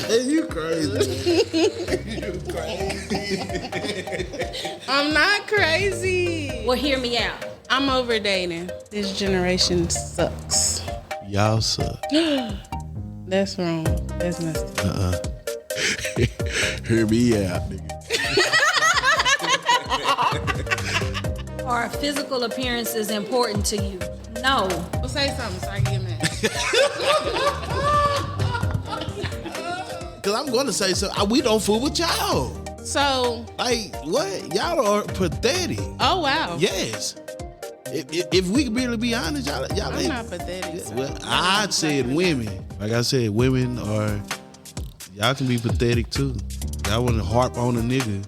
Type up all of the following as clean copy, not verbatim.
You crazy. You crazy. I'm not crazy. Well, hear me out. I'm over dating. This generation sucks. Y'all suck. That's wrong. That's messed up. Hear me out, nigga. Are physical appearances important to you? No. Well, say something so I can get mad. Because I'm going to say so. We don't fool with y'all. So. Like, what? Y'all are pathetic. Oh, wow. Yes. If we can really be honest, y'all I'm ain't. not pathetic. So. Well, I said women. Like I said, women are. Y'all can be pathetic too. Y'all want to harp on a nigga.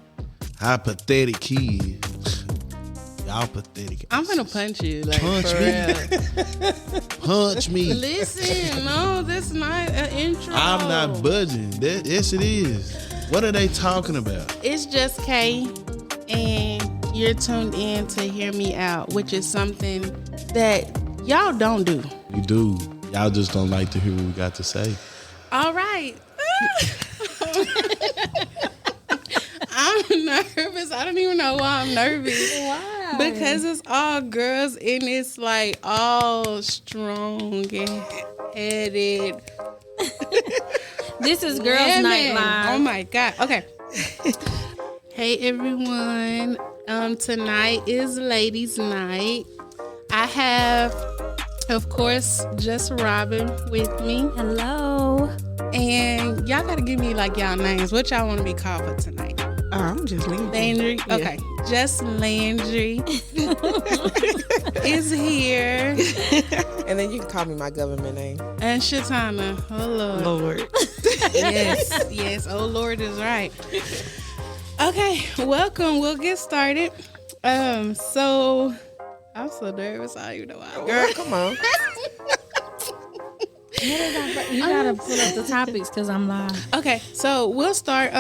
How pathetic he is. Y'all pathetic. I'm gonna punch you. Like, Punch for me. real. Punch me. Listen, no, that's not an intro. I'm not budging. Yes, it is. What are they talking about? It's just Kay, and you're tuned in to Hear Me Out, which is something that y'all don't do. We do. Y'all just don't like to hear what we got to say. All right. I'm nervous. I don't even know why I'm nervous. Why? Because it's all girls and it's like all strong and headed. This is Girls Night Live. Oh my God. Okay. Hey everyone. Tonight is Ladies Night. I have, of course, just Robin with me. Hello. And y'all gotta give me like y'all names. What y'all want to be called for tonight? I'm just Landry. Landri. Yeah. Okay, just Landri is here, And then you can call me my government name. and Shatana. Oh Lord. Lord. Yes. Oh Lord is right. Okay, welcome. We'll get started. So I'm so nervous. I don't even know why. Girl, come on. You gotta pull up the topics because I'm live. Okay, so we'll start.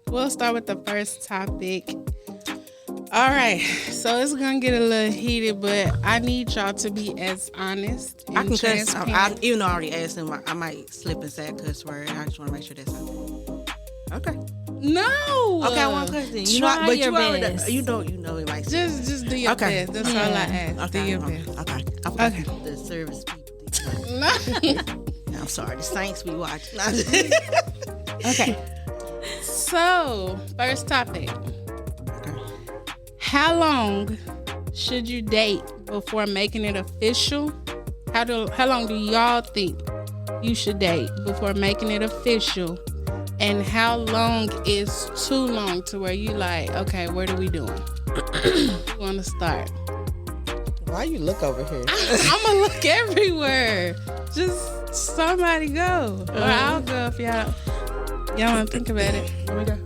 We'll start with the first topic. All right, so it's gonna get a little heated, but I need y'all to be as honest and I can cuss. transparent. Even though I already asked him, I might slip and say a cuss word. I just want to make sure that's okay. No. Okay, I want cuss then. You Try know, but your you already, best. you know it might. Just do your Okay. best. That's all I ask. Okay, Do your best. okay. Okay. The service people. No. I'm sorry, the Saints we watch. Okay. So, first topic. Okay. How long should you date before making it official? How long do y'all think you should date before making it official? And how long is too long to where you like, okay, what are we doing? You want to start? Why you look over here? I'm going to look everywhere. Just somebody go. Or I'll go if y'all want to think about it. Let me go.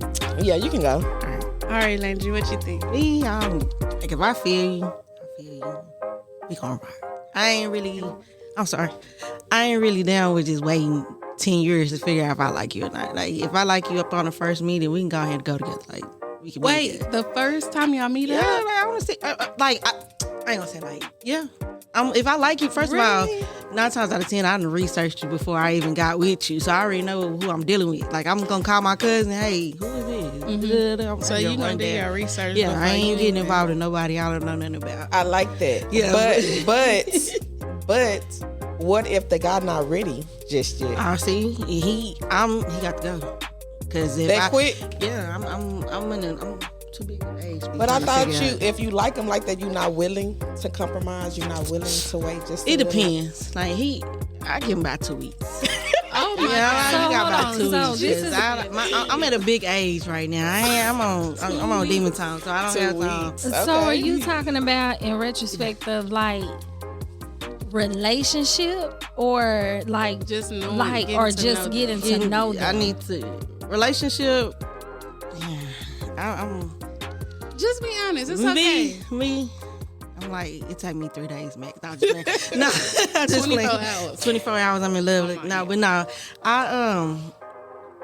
Yeah, you can go. All right, Landry, what you think? Me, like if I feel you, we gonna rock. I ain't really down with just waiting 10 years to figure out if I like you or not. Like if I like you up on the first meeting, we can go ahead and go together. Like we can. Wait, the first time y'all meet Yeah, up? like, I want to see. I ain't gonna say like yeah. If I like you, first of all, 9 times out of 10, I done researched you before I even got with you, so I already know who I'm dealing with. Like I'm gonna call my cousin, hey, who is this? Mm-hmm. So you gonna do your research? Yeah, I ain't getting involved in nobody I don't know nothing about. I like that. Yeah, but what if the guy not ready just yet? I see he got to go. Cause if That quick? Yeah, I'm too big of age. But I thought if you like him like that, you're not willing to compromise. You're not willing to wait. Just it depends. Like I give him about 2 weeks. Oh my Yeah, God. he got about 2 So weeks. this is- I'm at a big age right now. I'm on demon time, so I don't have time. So are you talking about in retrospect of like relationship or like Just knowing, like getting or to just know getting to know them? I need to relationship. Yeah, I'm Just be honest. It's okay. me. I'm like it take me 3 days max. No, I'm just playing. No, I'm just 24 playing. hours. 24 hours. I'm in love. But I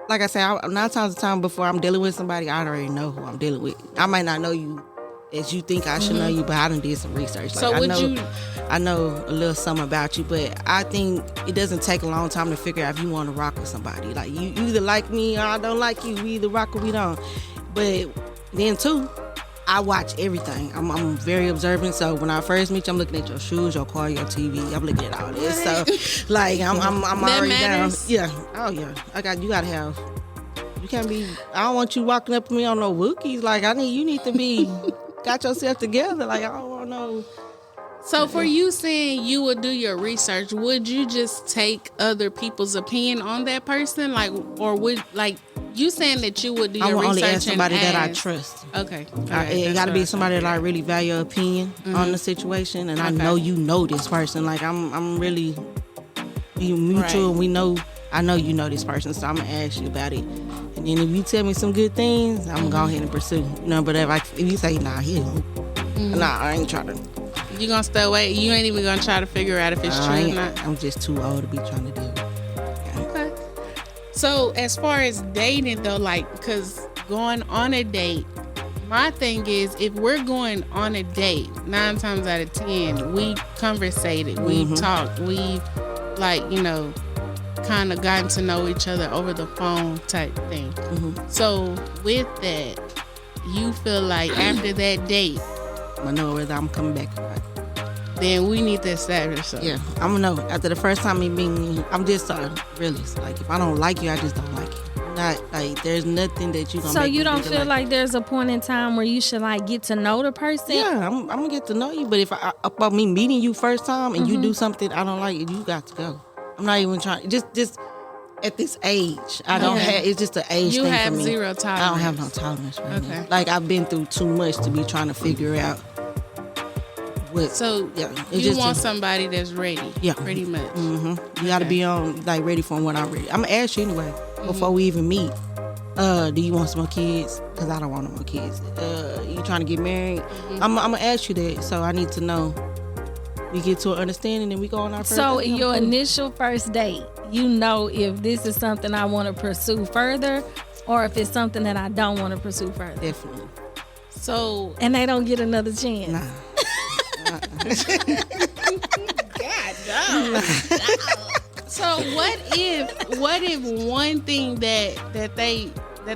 like I said, 9 times a time before I'm dealing with somebody, I already know who I'm dealing with. I might not know you as you think I should know you, but I done did some research. So would you? I know a little something about you, but I think it doesn't take a long time to figure out if you want to rock with somebody. Like you either like me or I don't like you. We either rock or we don't. But then too, I watch everything. I'm very observant. So when I first meet you, I'm looking at your shoes, your car, your TV. I'm looking at all this. So like I'm already matters. down. Yeah. Oh yeah. You gotta have. You can't be. I don't want you walking up to me on no wookies. Like you need to be got yourself together. Like I don't want no. So for you saying you would do your research, would you just take other people's opinion on that person? Like, or would, like, you saying that you would do your I will research only ask somebody and that I ask- trust. Okay. It got to be somebody that I really value your opinion on the situation, and I know you know this person. Like I'm really we mutual, Right. and we know. I know you know this person, so I'm gonna ask you about it. And then if you tell me some good things, I'm gonna go ahead and pursue. But if you say nah, I ain't trying to. You gonna stay away? You ain't even gonna try to figure out if it's true or not? I'm just too old to be trying to do it. Okay. So as far as dating though, like, because going on a date, my thing is if we're going on a date, 9 times out of 10, we conversated, we talked, we kind of gotten to know each other over the phone type thing. So with that, you feel like after that date, I know whether I'm coming back or not. then we need to establish something. Yeah, I'm gonna know. After the first time me meeting you, I'm just realist. Like if I don't like you, I just don't like you. Not like there's nothing that you gonna. So make you me don't think feel like there's a point in time where you should like get to know the person? Yeah, I'm gonna get to know you. But if about me meeting you first time and you do something I don't like, you got to go. I'm not even trying. Just at this age, I don't have. It's just an age You thing have for me. zero I tolerance. don't have no tolerance right now. Okay. Like I've been through too much to be trying to figure out what. So yeah, it's you just want somebody that's ready. Yeah. Pretty much. You got to be on ready for when I'm ready. I'm gonna ask you anyway before we even meet. Do you want some more kids? Because I don't want no more kids. You trying to get married? I'm gonna ask you that, so I need to know. We get to an understanding and we go on our first So date. your initial first date, you know if this is something I want to pursue further or if it's something that I don't want to pursue further. Definitely. So And they don't get another chance. Nah. So what if one thing that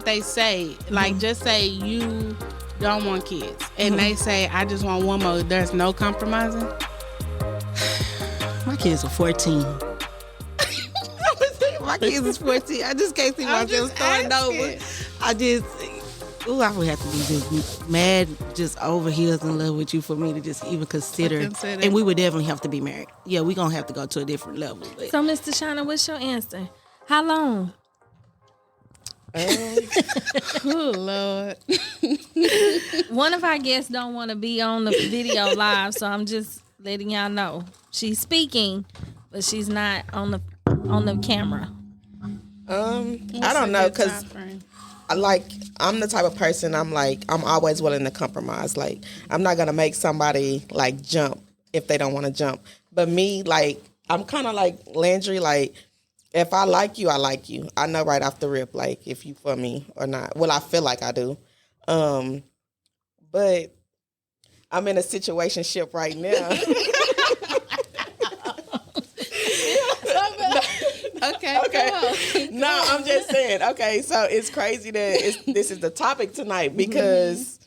they say, like just say you don't want kids and they say I just want one more, there's no compromising? My kids are 14. My kids is 14. I just can't see I'm myself just starting over. asking. I would have to be just mad, just over heels in love with you for me to just even consider. Consider. And we would definitely have to be married. Yeah, we're going to have to go to a different level. But So Mr. Shatana, what's your answer? How long? Oh Lord. One of our guests don't want to be on the video live, so I'm just letting y'all know. She's speaking, but she's not on the camera. I don't know, because I'm the type of person, I'm always willing to compromise. Like, I'm not gonna make somebody like jump if they don't want to jump. But me, like, I'm kind of like Landri. Like, if I like you, I like you. I know right off the rip, like, if you for me or not. Well, I feel like I do. But I'm in a situationship right now. Okay. No, I'm just saying. Okay, so it's crazy that this is the topic tonight because,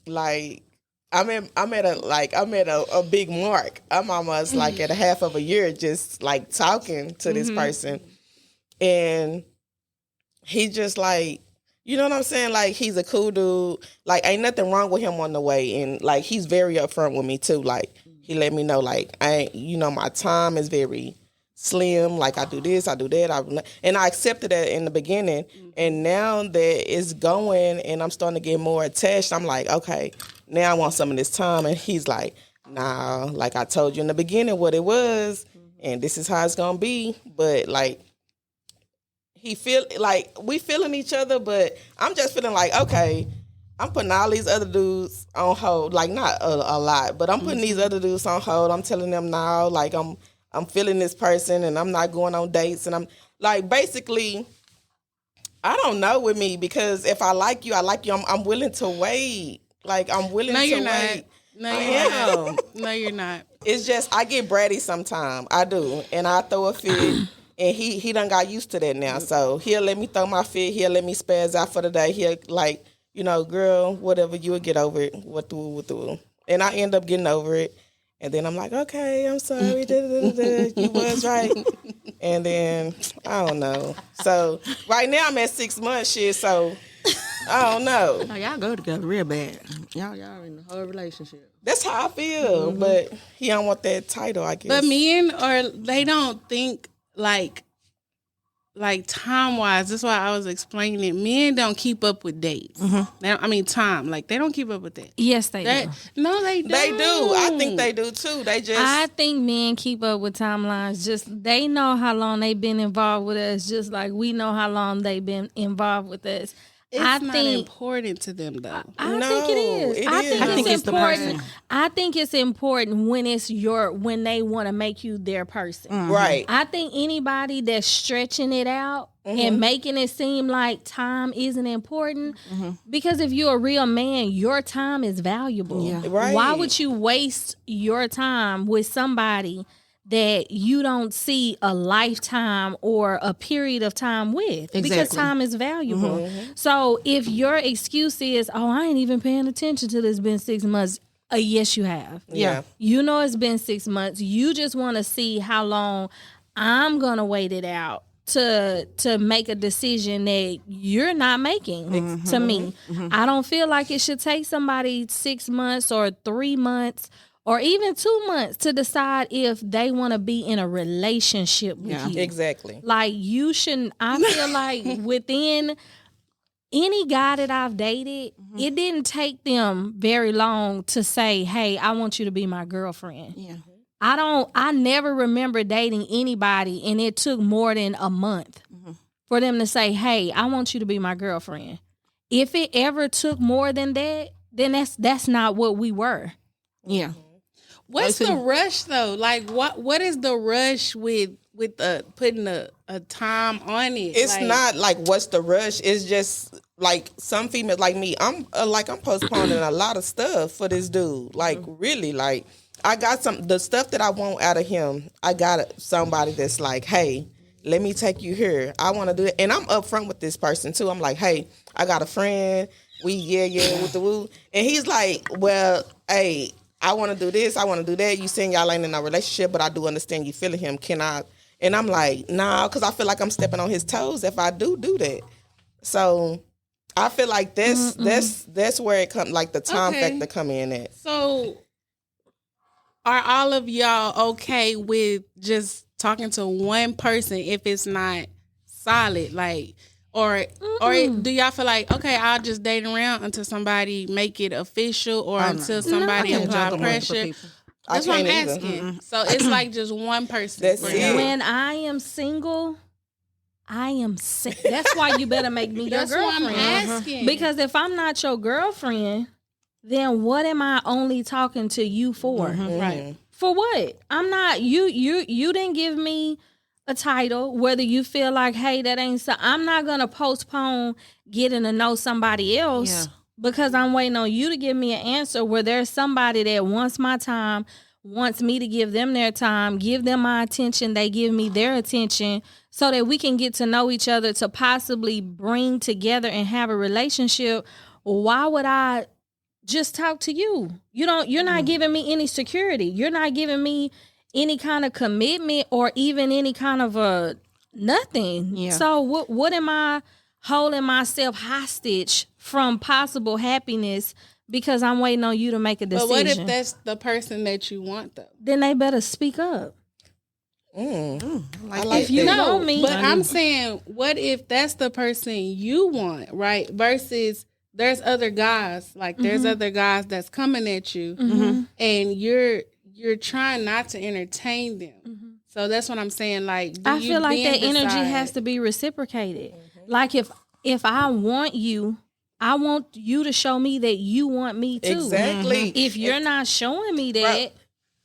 like, I'm at a big mark. I'm almost like at a half of a year, just like talking to this person, and he just like, you know what I'm saying? Like, he's a cool dude. Like, ain't nothing wrong with him on the way, and like he's very upfront with me too. Like, he let me know, like, my time is very slim, like I do this, I do that, and I accepted that in the beginning, and now that it's going and I'm starting to get more attached, I'm like, okay, now I want some of this time, and he's like, nah, like I told you in the beginning what it was, and this is how it's gonna be, but like, he feel like we feeling each other, but I'm just feeling like, okay, I'm putting all these other dudes on hold, like not a lot, but I'm putting these other dudes on hold. I'm telling them now, like I'm feeling this person and I'm not going on dates, and I'm like, basically, I don't know with me, because if I like you, I'm willing to wait. Like I'm willing No, to you're not. wait. No, I you're am. not. No, you're not. It's just I get bratty sometime. I do, and I throw a fit. And he done got used to that now. So he'll let me throw my fit. He'll let me spaz out for the day. He'll like, girl, whatever, you'll get over it. What through. And I end up getting over it. And then I'm like, okay, I'm sorry. You was right. And then, I don't know. So right now I'm at 6 months, shit. So I don't know. Oh, y'all go together real bad. Y'all in the whole relationship. That's how I feel. But he don't want that title, I guess. But men they don't think like time wise. That's why I was explaining it. Men don't keep up with dates. Time. Like they don't keep up with that. Yes, they do. No, they don't. They do. I think they do too. They just. I think men keep up with timelines. Just they know how long they've been involved with us, just like we know how long they've been involved with us. It's I not think important to them though. I No, think it is. it I is. think, I think it's it's the important. person. I think it's important when they want to make you their person. Right. I think anybody that's stretching it out and making it seem like time isn't important, because if you're a real man, your time is valuable. Yeah. Right. Why would you waste your time with somebody that you don't see a lifetime or a period of time with? Because Exactly. time is valuable. So if your excuse is, oh, I ain't even paying attention to this, been 6 months. Yes, you have. Yeah. You know it's been 6 months. You just want to see how long I'm going to wait it out to make a decision that you're not making to me. I don't feel like it should take somebody 6 months or 3 months or even 2 months to decide if they want to be in a relationship with you. Exactly. Like you shouldn't, I feel like within any guy that I've dated, it didn't take them very long to say, hey, I want you to be my girlfriend. Yeah. I never remember dating anybody and it took more than a month for them to say, hey, I want you to be my girlfriend. If it ever took more than that, then that's not what we were. Yeah. What's the rush though? Like what is the rush with putting a time on it? It's not like what's the rush. It's just like some females like me. I'm postponing a lot of stuff for this dude. Like really, like I got the stuff that I want out of him. I got somebody that's like, hey, let me take you here. I want to do it, and I'm upfront with this person too. I'm like, hey, I got a friend. We with the woo, and he's like, well, hey, I want to do this. I want to do that. You saying y'all ain't in a relationship, but I do understand you feeling him. Can I? And I'm like, nah, because I feel like I'm stepping on his toes if I do that. So I feel like that's where it comes, like the time factor come in at. So are all of y'all okay with just talking to one person if it's not solid? Like, or do y'all feel like, okay, I'll just date around until somebody make it official or until somebody apply pressure? That's what I'm asking. So it's like just one person. That's for it. y'all. When I am single, I am sick. That's why you better make me your That's what I'm girlfriend. asking. Because if I'm not your girlfriend, then what am I only talking to you for? Right. For what? I'm not you didn't give me a title, whether you feel like, hey, that ain't so. I'm not gonna postpone getting to know somebody else because I'm waiting on you to give me an answer where there's somebody that wants my time, wants me to give them their time, give them my attention, they give me their attention, so that we can get to know each other to possibly bring together and have a relationship. Why would I just talk to you? You're not giving me any security. You're not giving me any kind of commitment or even any kind of nothing. Yeah. So what am I holding myself hostage from possible happiness because I'm waiting on you to make a decision? But what if that's the person that you want though? Then they better speak up. I Like like If you that. know me, But I'm saying, what if that's the person you want, right? Versus there's other guys, like there's other guys that's coming at you, and you're trying not to entertain them. So that's what I'm saying. Like, I feel like that energy has to be reciprocated. Like if I want you, I want you to show me that you want me too. Exactly. If you're not showing me that,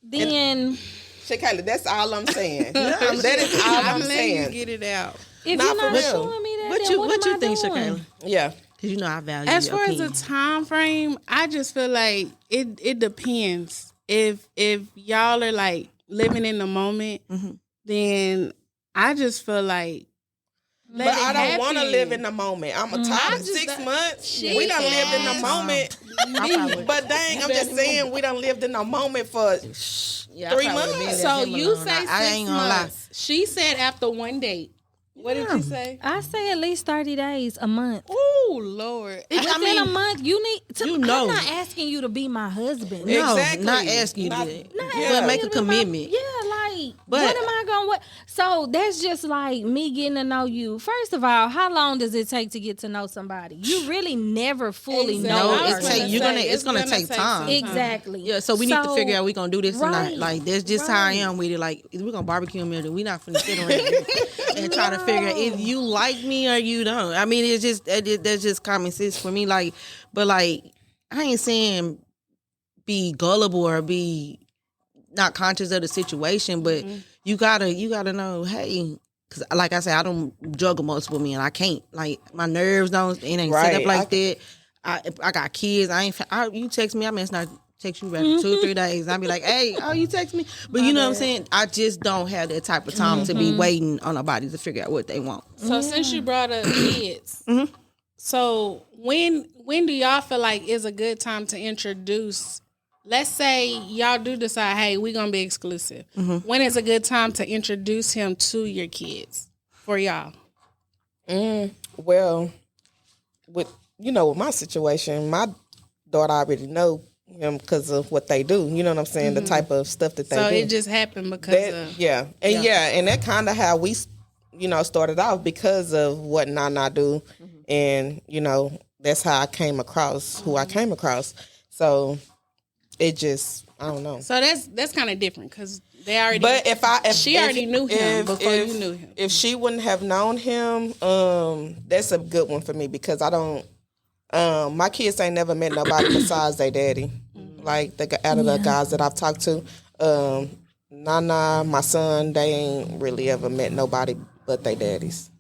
then Shakayla, that's all I'm saying. That is all I'm letting saying. you get it out. if Not you're for not real. showing me that, What then you what what am you I think, doing? Shakayla? Yeah. Because you know I value As your far opinion. as a time frame, I just feel like it depends. If y'all are like living in the moment, then I just feel like let But it I don't want to happen. live in the moment. I'm a tired of just 6 don't- months. We done lived in the moment. I probably, But dang, I'm just saying we done lived in the moment for yeah, 3 I probably months. been there So him you alone. say I 6 ain't gonna lie. months. She said after one date. What did you say? I say at least 30 days, a month. Oh Lord. Within a month, you need to. you know. I'm not asking you to be my husband. No, Exactly. not asking you Not- to do that. Not Yeah. asking But make you a to be my- commitment. Yeah, like But- what am I going? What? So that's just like me getting to know you. First of all, how long does it take to get to know somebody? You really never fully Exactly. know. No, a I was person. it's gonna take- say, it's gonna gonna take time. some Exactly. Yeah, so we need to figure out we gonna do this tonight. Right, Like that's just how I right. am with it. Like we're gonna barbecue a meal. We not finna sit around here and try to figure out if you like me or you don't. I mean, it's just that's just common sense for me. Like, but like I ain't saying be gullible or be not conscious of the situation, but you gotta know, hey. Cause like I said, I don't juggle multiple men. I can't. Like my nerves don't. It ain't set up Right. like that. I got kids. You text me. I may not text you back for 2 or 3 days. I'll be like, hey, you text me. But you know what I'm saying? I just don't have that type of time to be waiting on nobody to figure out what they want. So since you brought up kids, so when do y'all feel like is a good time to introduce? Let's say y'all do decide, hey, we're gonna be exclusive. When is a good time to introduce him to your kids for y'all? Well, with with my situation, my daughter already know him because of what they do. You know what I'm saying? The type of stuff that they So do. it just happened because of And that kind of how we, started off because of what Nana do, and that's how I came across who I came across. So it just I don't know. So that's kind of different because they already. But if she already knew him before you knew him. If she wouldn't have known him, that's a good one for me because I don't. My kids ain't never met nobody besides their daddy. Like out of the guys that I've talked to, Nana, my son, they ain't really ever met nobody but their daddies.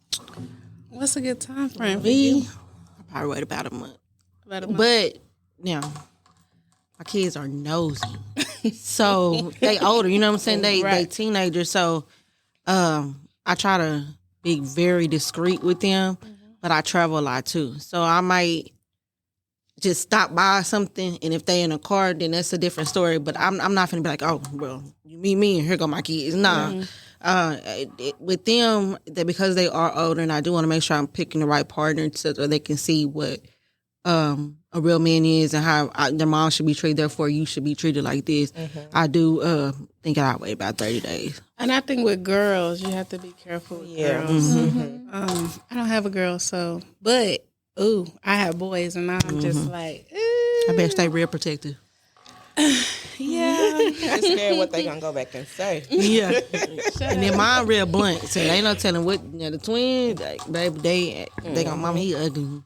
What's a good time frame for you? Me, I probably wait about a month. About a month. But now, my kids are nosy, so they older. You know what I'm saying? They Right. teenagers. So, I try to be very discreet with them, but I travel a lot too. So I might just stop by something, and if they in a car, then that's a different story. But I'm not gonna be like, oh, well, you meet me, and here go my kids. Nah. With them, that because they are older, and I do want to make sure I'm picking the right partner so they can see what a real man is and how their mom should be treated. Therefore, you should be treated like this. I do think I'll wait about 30 days. And I think with girls, you have to be careful with girls. I don't have a girl, but I have boys, and I'm just like, I better stay real protective. yeah. Just scared what they gonna go back and say. Yeah, and then mine real blunt. So they ain't no telling what the twins, like, baby, they gonna mama he ugly.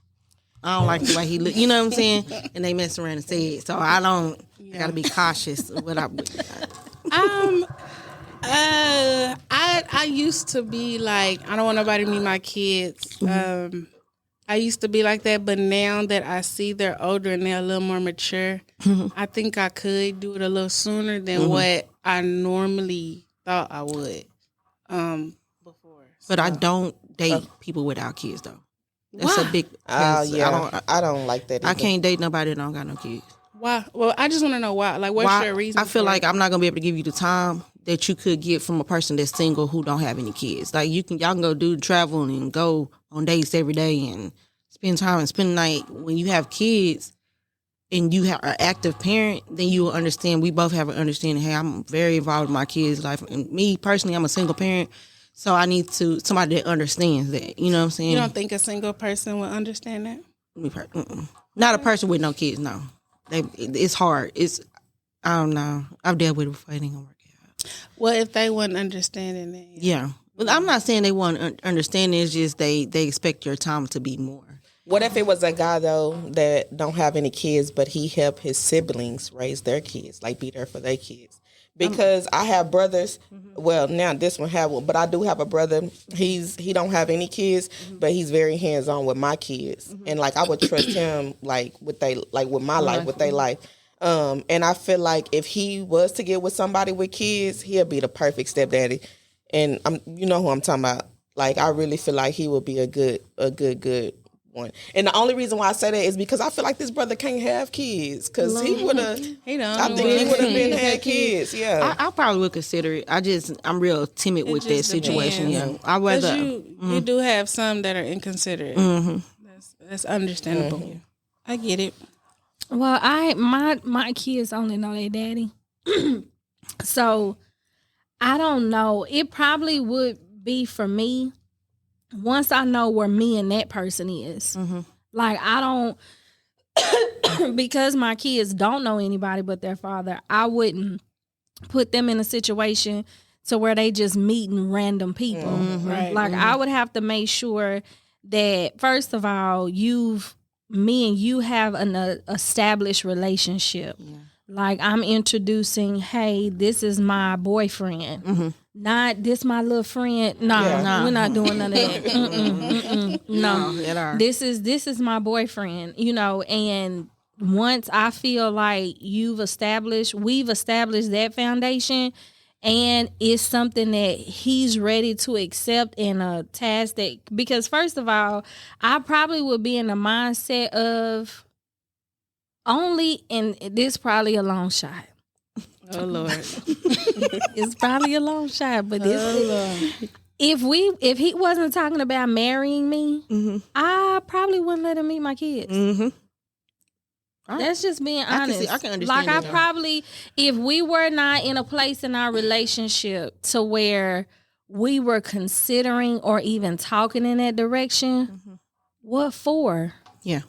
I don't like the way he look. You know what I'm saying? And they mess around and say it. So I don't. I gotta be cautious of what I. I used to be like, I don't want nobody to meet my kids. I used to be like that, but now that I see they're older and they're a little more mature, I think I could do it a little sooner than what I normally thought I would before. But I don't date people without kids though. That's a big. I don't like that either. I can't date nobody that don't got no kids. Why? Well, I just want to know why. Like, what's your reason? I feel for like it? I'm not gonna be able to give you the time that you could get from a person that's single who don't have any kids. Like y'all can go do travel and go on dates every day and spend time and spend the night. When you have kids and you have an active parent, then you will understand. We both have an understanding. Hey, I'm very involved in my kids' life. And me personally, I'm a single parent, so I need somebody that understands that. You know what I'm saying? You don't think a single person will understand that? Not a person with no kids. No, it's hard. I don't know. I've dealt with it before. It ain't gonna work out. Well, if they wasn't understanding that, Yeah. Well, I'm not saying they want to understand it. It's just they expect your time to be more. What if it was a guy though that don't have any kids, but he helped his siblings raise their kids, like be there for their kids? because I have brothers. Well, now this one have one, but I do have a brother. He don't have any kids, but he's very hands on with my kids, and like I would trust him like with my life, with their life. And I feel like if he was to get with somebody with kids, he'll be the perfect stepdaddy. And you know who I'm talking about. Like I really feel like he would be a good one. And the only reason why I say that is because I feel like this brother can't have kids because he would have. I think he would have been had kids. Yeah, I probably would consider it. I'm real timid with that situation. Yeah, I rather you do have some that are inconsiderate. That's understandable. I get it. Well, my kids only know their daddy, so I don't know. It probably would be for me. Once I know where me and that person is, like I don't, because my kids don't know anybody but their father, I wouldn't put them in a situation to where they just meeting random people. Right. Like I would have to make sure that first of all, me and you have an established relationship. Yeah. Like I'm introducing, hey, this is my boyfriend. Not this my little friend. No, we're not doing none of that. No, this is my boyfriend. You know, and once I feel like we've established that foundation, and it's something that he's ready to accept in a task that, because first of all, I probably would be in the mindset of only, and this probably a long shot. Oh Lord, it's probably a long shot, but if he wasn't talking about marrying me, I probably wouldn't let him meet my kids. That's just being honest. I can understand. Like I probably, if we were not in a place in our relationship to where we were considering or even talking in that direction, what for? Yeah.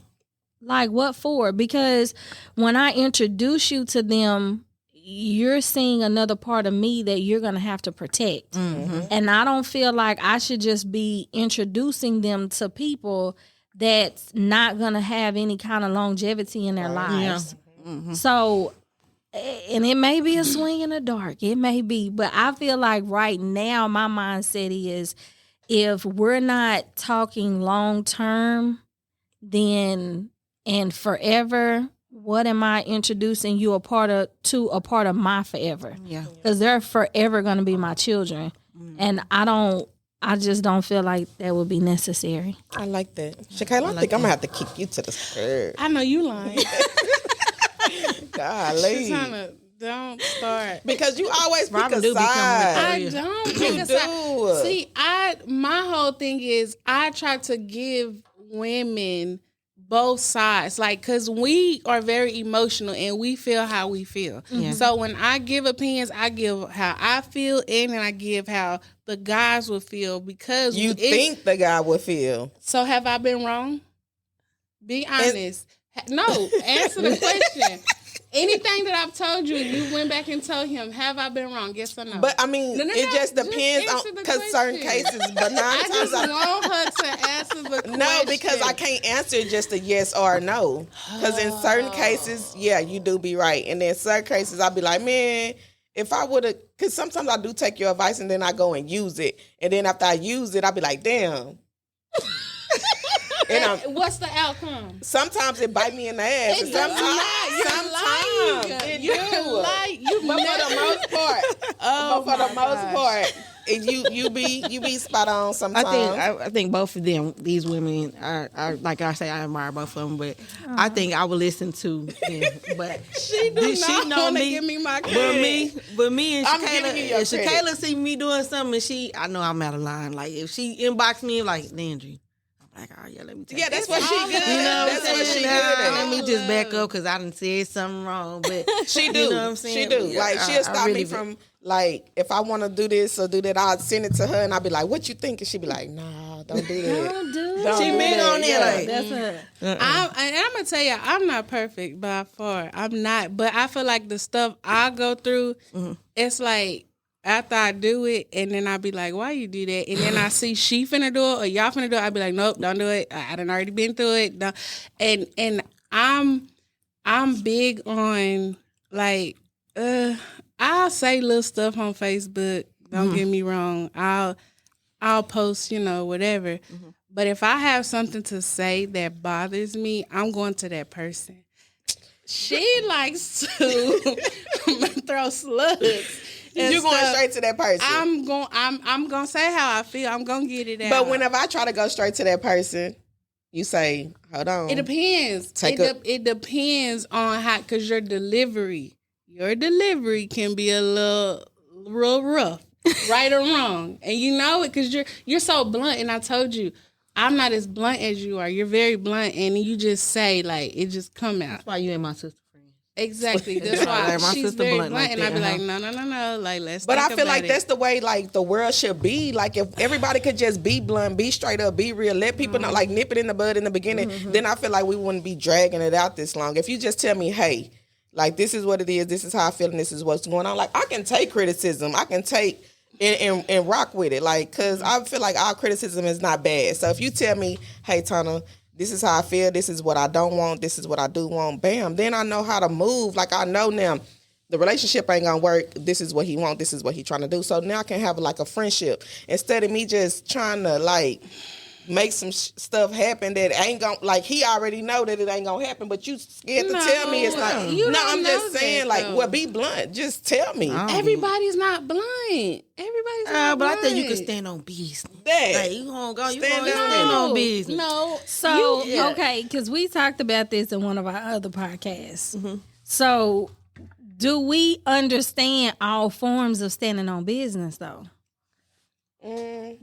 Like what for? Because when I introduce you to them, you're seeing another part of me that you're going to have to protect. And I don't feel like I should just be introducing them to people that's not going to have any kind of longevity in their lives. Yeah. So, and it may be a swing in the dark. It may be. But I feel like right now my mindset is if we're not talking long term, then and forever, what am I introducing you a part of my forever? Yeah. Because they're forever going to be my children. And I just don't feel like that would be necessary. I like that. Shakayla, I think I'm going to have to kick you to the skirt. I know you lying. Golly. Shatana, don't start. Because you always pick a side. I don't pick a side. See, my whole thing is I try to give women both sides, like, because we are very emotional and we feel how we feel. Yeah. So when I give opinions, I give how I feel and then I give how the guys would feel, because you think the guy would feel. So have I been wrong? Be honest. No, answer the question. Anything that I've told you, you went back and told him, have I been wrong? Yes or no? But I mean, it just depends on, because certain cases, but 9 times I just want her to answer the question. No, because I can't answer just a yes or a no. Because in certain cases, yeah, you do be right. And then certain cases, I'll be like, man, if I would have, because sometimes I do take your advice and then I go and use it. And then after I use it, I'll be like, damn. And what's the outcome? Sometimes it bite me in the ass. It does not. Sometimes you do. But for the most part, you be spot on sometimes. I think both of them, these women, are like I say, I admire both of them. But I think I would listen to them. But she not want to give me my credit. But me and Shakayla, if Shakayla see me doing something, I know I'm out of line. Like if she inbox me, like Landri, like, oh yeah, let me take that's what she good. You know what I'm That's what she saying? good. Let me just back up because I done said something wrong. But she do. You know what I'm saying? She do. Like she'll stop me from, like, if I want to do this or do that, I'll send it to her and I'll be like, what you think? And she'll be like, nah, don't do that. Don't do Don't She do been that. on there like That's her. I'm gonna tell you, I'm not perfect by far. I'm not, but I feel like the stuff I go through, it's like after I do it, and then I be like, why you do that? And then I see she finna do it or y'all finna do it, I be like, nope, don't do it. I done already been through it. No. And I'm big on like I'll say little stuff on Facebook. Don't get me wrong. I'll post, whatever. But if I have something to say that bothers me, I'm going to that person. She likes to throw slugs. You going straight to that person. I'm gonna say how I feel. I'm gonna get it out. But whenever I try to go straight to that person, you say, hold on. It depends. It depends on how, because your delivery can be a real rough, right or wrong, and you know it because you're so blunt. And I told you, I'm not as blunt as you are. You're very blunt, and you just say like it just come out. That's why you ain't my sister. Exactly. That's why Like, my she's sister very blunt blunt, like and that, I be like, no. Like, let's. But think I feel about like it. that's the way like the world should be. Like if everybody could just be blunt, be straight up, be real, let people know, like nip it in the bud in the beginning. Then I feel like we wouldn't be dragging it out this long. If you just tell me, hey, like this is what it is, this is how I feel, and this is what's going on. Like I can take criticism, I can take and rock with it. Like because I feel like our criticism is not bad. So if you tell me, hey, Tana, this is how I feel, this is what I don't want, this is what I do want, bam, then I know how to move. Like I know now the relationship ain't gonna work, this is what he want, this is what he trying to do. So now I can have like a friendship instead of me just trying to like make some stuff happen that ain't gonna, like he already know that it ain't gonna happen, but you scared to tell me. It's like, I'm just saying like, well, be blunt, just tell me. Everybody's not blunt. Everybody's not But blunt. I think you can stand on business. That. Like, you gonna go, you Stand gonna on stand on business. No. So, okay, because we talked about this in one of our other podcasts. So, do we understand all forms of standing on business, though?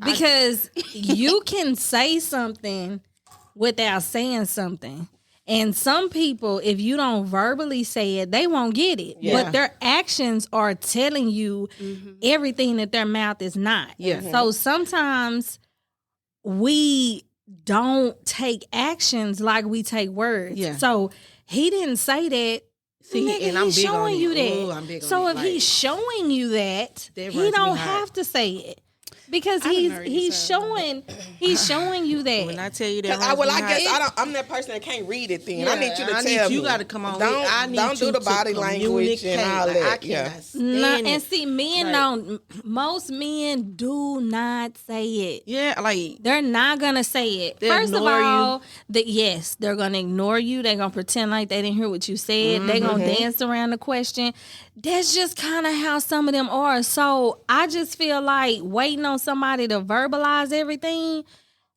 Because you can say something without saying something. And some people, if you don't verbally say it, they won't get it. Yeah. But their actions are telling you everything that their mouth is not. Yeah. So sometimes we don't take actions like we take words. Yeah. So he didn't say that. See, Nigga, and I'm he's big on showing it. you that. Ooh, I'm big on so it. if Like, he's showing you that, That he runs me don't hot. have to say it. Because I done heard you he's say showing you that. when I tell you that, I guess I'm that person that can't read it. Then I need you to tell me. You got to come on. Don't do the body language and all Like, I that. cannot Yeah. stand And it. see, men don't. Most men do not say it. Yeah, like They're not gonna say it. They'll First of ignore you. all, yes, they're gonna ignore you. They're gonna pretend like they didn't hear what you said. They're gonna dance around the question. That's just kind of how some of them are. So I just feel like waiting on somebody to verbalize everything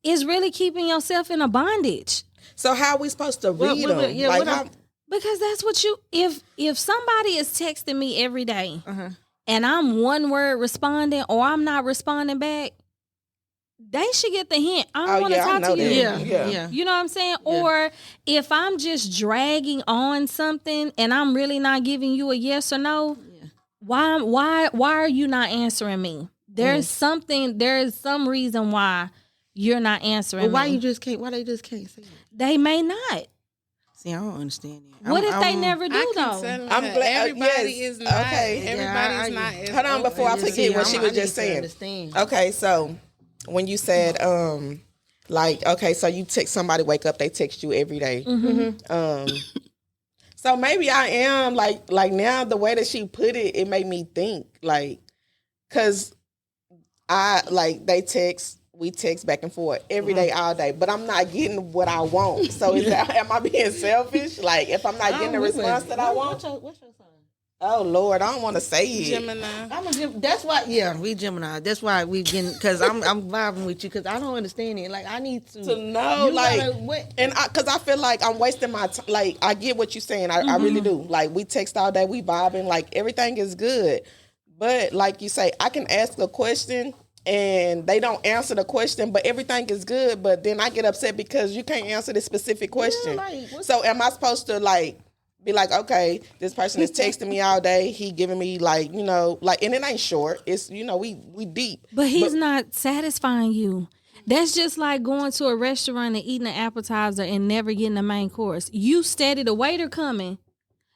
is really keeping yourself in a bondage. So how are we supposed to read them? yeah, like what how, Because that's what if somebody is texting me every day and I'm one word responding or I'm not responding back, they should get the hint. I don't want to talk to you. yeah. You know what I'm saying? Or if I'm just dragging on something and I'm really not giving you a yes or no, why are you not answering me? There's some reason why you're not answering But why me. you just can't? Why they just can't say it? They may not. See, I don't understand that. What if they never do I can though? tell I'm glad- everybody yes, is not. okay. Everybody's Yeah, not. as hold on before I open as forget what you she are. was just saying. Understand. Okay, so when you said like, okay, so you text somebody, wake up, they text you every day. So maybe I am like now the way that she put it, it made me think like, cause I like we text back and forth every day, all day, but I'm not getting what I want. So am I being selfish? Like if I'm not getting the response that I want? What's your sign? Oh Lord, I don't want to say it. Gemini. That's why. Yeah, we Gemini. That's why we getting. Because I'm vibing with you. Because I don't understand it. Like I need to know, you like, gotta, what? and because I feel like I'm wasting my time. Like I get what you're saying. I really do. Like we text all day, we vibing. Like everything is good, but like you say, I can ask a question and they don't answer the question, but everything is good. But then I get upset because you can't answer this specific question. like, so am I supposed to like? Be like, okay, this person is texting me all day. He giving me like, like, and it ain't short. It's, we deep. But he's not satisfying you. That's just like going to a restaurant and eating an appetizer and never getting the main course. You steady the waiter coming.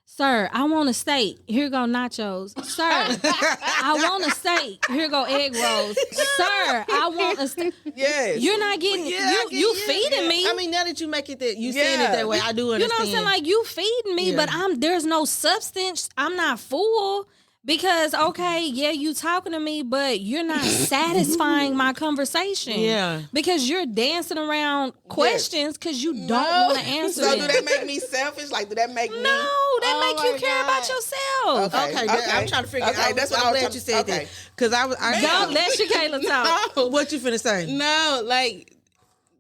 Sir, I want a steak. Here go nachos. Sir, I want a steak. Here go egg rolls. Sir, I want a steak. Yes. You're not getting you feeding me. I mean, now that you make it that you saying it that way, I do understand. You know what I'm saying? Like you feeding me, Yeah. but there's no substance. I'm not full. Because okay, yeah, you talking to me, but you're not satisfying my conversation. Yeah. Because you're dancing around questions because you don't want to answer So them. do that make me selfish? Like, do that make me? No, that Oh make you my care about yourself. Okay, I'm trying to figure out. That's what I'm glad you said that. Because I Don't let Shakayla talk. What you finna say? No, like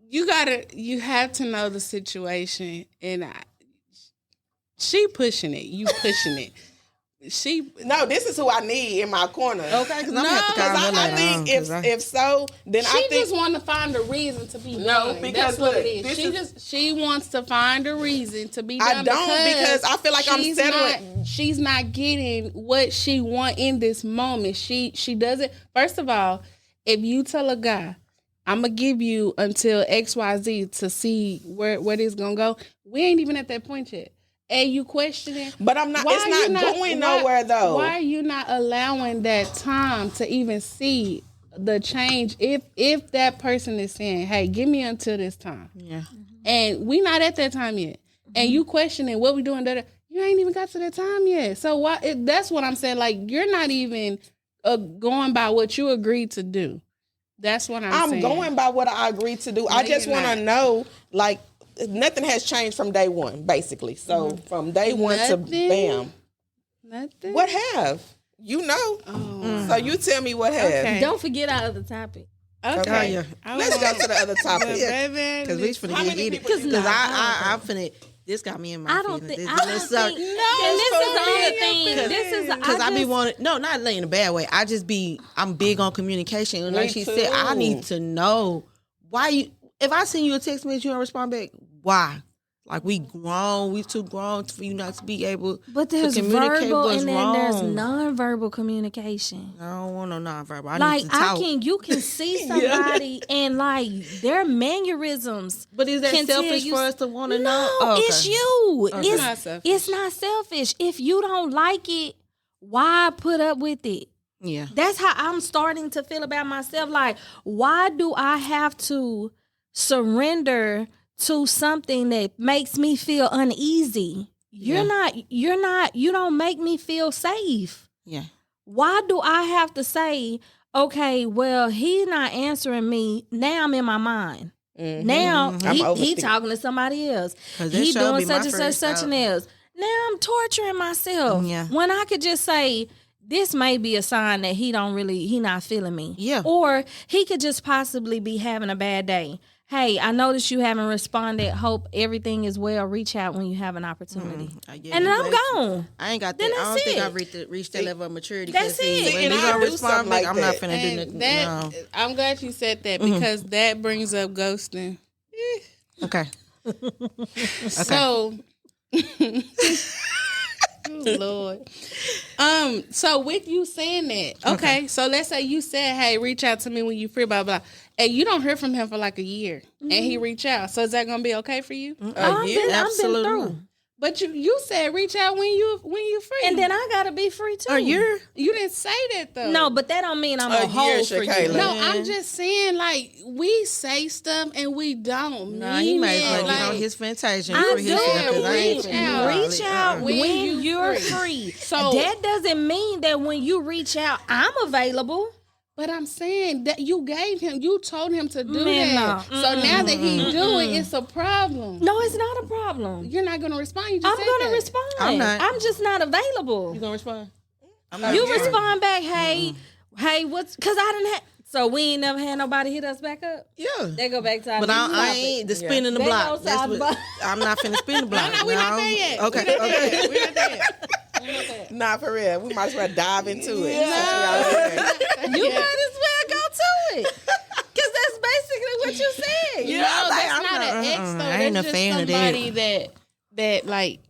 you have to know the situation, and she pushing it, you pushing it. No, this is who I need in my corner. Okay, because I'm gonna have to call her I later think on, if so, then She I think just want to find a reason to be No, done. because That's what look, it is. She wants to find a reason to be I done. don't, because I feel like I'm she's settling. She's not getting what she want in this moment. She doesn't. First of all, if you tell a guy, I'm gonna give you until XYZ to see where this gonna go, we ain't even at that point yet. And you questioning, But I'm not. why It's are you not going nowhere though. Why are you not allowing that time to even see the change? If that person is saying, "Hey, give me until this time," Yeah. and we not at that time yet, and you questioning what we doing, you ain't even got to that time yet. So why? That's what I'm saying. Like, you're not even going by what you agreed to do. That's what I'm saying. I'm going by what I agreed to do. I just you're want to not. know, like, nothing has changed from day one, basically. So from day one to Nothing? bam. Nothing. What have? You know. Oh. So you tell me what have. Okay. Don't forget our other topic. Okay. yeah. Let's go to the other topic. Because we finna How get many it. people Because do I'm finna. This got me in my I don't feelings. think. This I little don't suck. think. And this is the other thing. This is. Because I be wanting, no, not like in a bad way. I'm big on communication. And like Me she said, I too. need to know why if I send you a text message, you don't respond back. Why? Like, we too grown for you not to be able But there's to communicate verbal what's and then wrong. there's nonverbal communication. I don't want no nonverbal. I Like need to talk. you can see somebody and like their mannerisms. But is that can tell selfish you- for us to want to No, know? Oh, okay. it's you. It's not selfish. It's not selfish. If you don't like it, why put up with it? Yeah. That's how I'm starting to feel about myself. Like, why do I have to surrender to something that makes me feel uneasy? You don't make me feel safe. Yeah. Why do I have to say, okay, well, he's not answering me. Now I'm in my mind. Now I'm he overthinking. talking to somebody else. 'Cause that He sure doing be my such and such, first such and thought. else. Now I'm torturing myself. Yeah. When I could just say, this may be a sign that he not feeling me. Yeah. Or he could just possibly be having a bad day. Hey, I noticed you haven't responded. Hope everything is well. Reach out when you have an opportunity. Yeah, And then I'm you right. gone. I ain't got that. Then I don't that's think it. I've reached that level of maturity. That's 'cause see, it. When And you I don't do respond something back, like I'm not that. finna do And nothing. that, No. I'm glad you said that because that brings up ghosting. Okay. So, oh, Lord. So with you saying that, okay, so let's say you said, "Hey, reach out to me when you free," blah blah, and you don't hear from him for like a year, and he reach out. So is that gonna be okay for you? I've been Absolutely. through. But you said reach out when you free, And then I gotta be free too. You're you didn't say that though. No, but that don't mean I'm A a year, hoe for you. Shakayla. No, I'm just saying, like, we say stuff and we don't Nah, he mean might it. as well like, get on his fantasia I for his do. stuff, 'cause I ain't Reach finna out. do all Reach that. out When when you you're free. free. So- that doesn't mean that when you reach out, I'm available. But I'm saying that you told him to do Man, that. no. So now that he do it, it's a problem. No, it's not a problem. You're not gonna respond. You just I'm said gonna that. respond. I'm not. I'm just not available. You gonna respond? You respond back, hey, what's? Cause I didn't have. So we ain't never had nobody hit us back up. Yeah. They go back to our But next I topic. ain't the spin in the They block. go That's side what, by- I'm not finna spin the block. No, we're not there yet. Okay. We're not there Okay. yet. We're not there yet. Nah, for real. We might as well dive into it. You might as well go to it. Cause that's basically what you said. No, like, that's I'm not not- an ex though. I ain't That's a just fan of that. somebody that like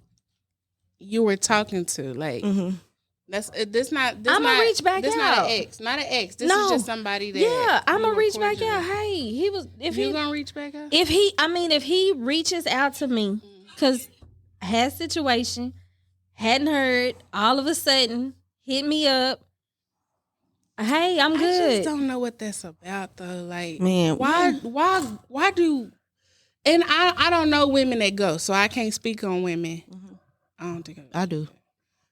you were talking to. Like this not. I'ma reach back This out. not an ex. Not an ex. This No. is just somebody that. Yeah, I'm you gonna were reach back cordial out. with. Hey, he was if You he gonna reach back out? if he reaches out to me because had situation, hadn't heard, all of a sudden hit me up. Hey, I'm I good. just don't know what that's about though. Like, Man, why do? And I don't know women that go, so I can't speak on women. I don't think I do.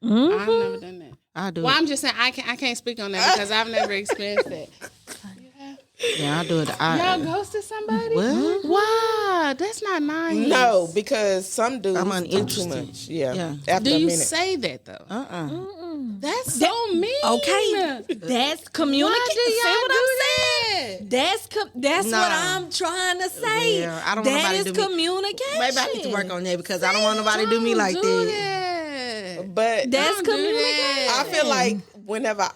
I've never done that. I do Well, it. I'm just saying I can't speak on that because I've never experienced that. Yeah, I do it. Y'all ghosted somebody? What? Wow, that's not nice. No, because some dudes I'm do too uninterested. much. Yeah. Yeah. After Do a you minute. say that though? That's so mean. Okay, that's communication. Why do See y'all what do I'm saying? That's No. what I'm trying to say. Yeah, I don't want That nobody is to do me. communication. Maybe I need to work on that because I don't want nobody to do me like do that. But That's Don't do communication. that. I feel like whenever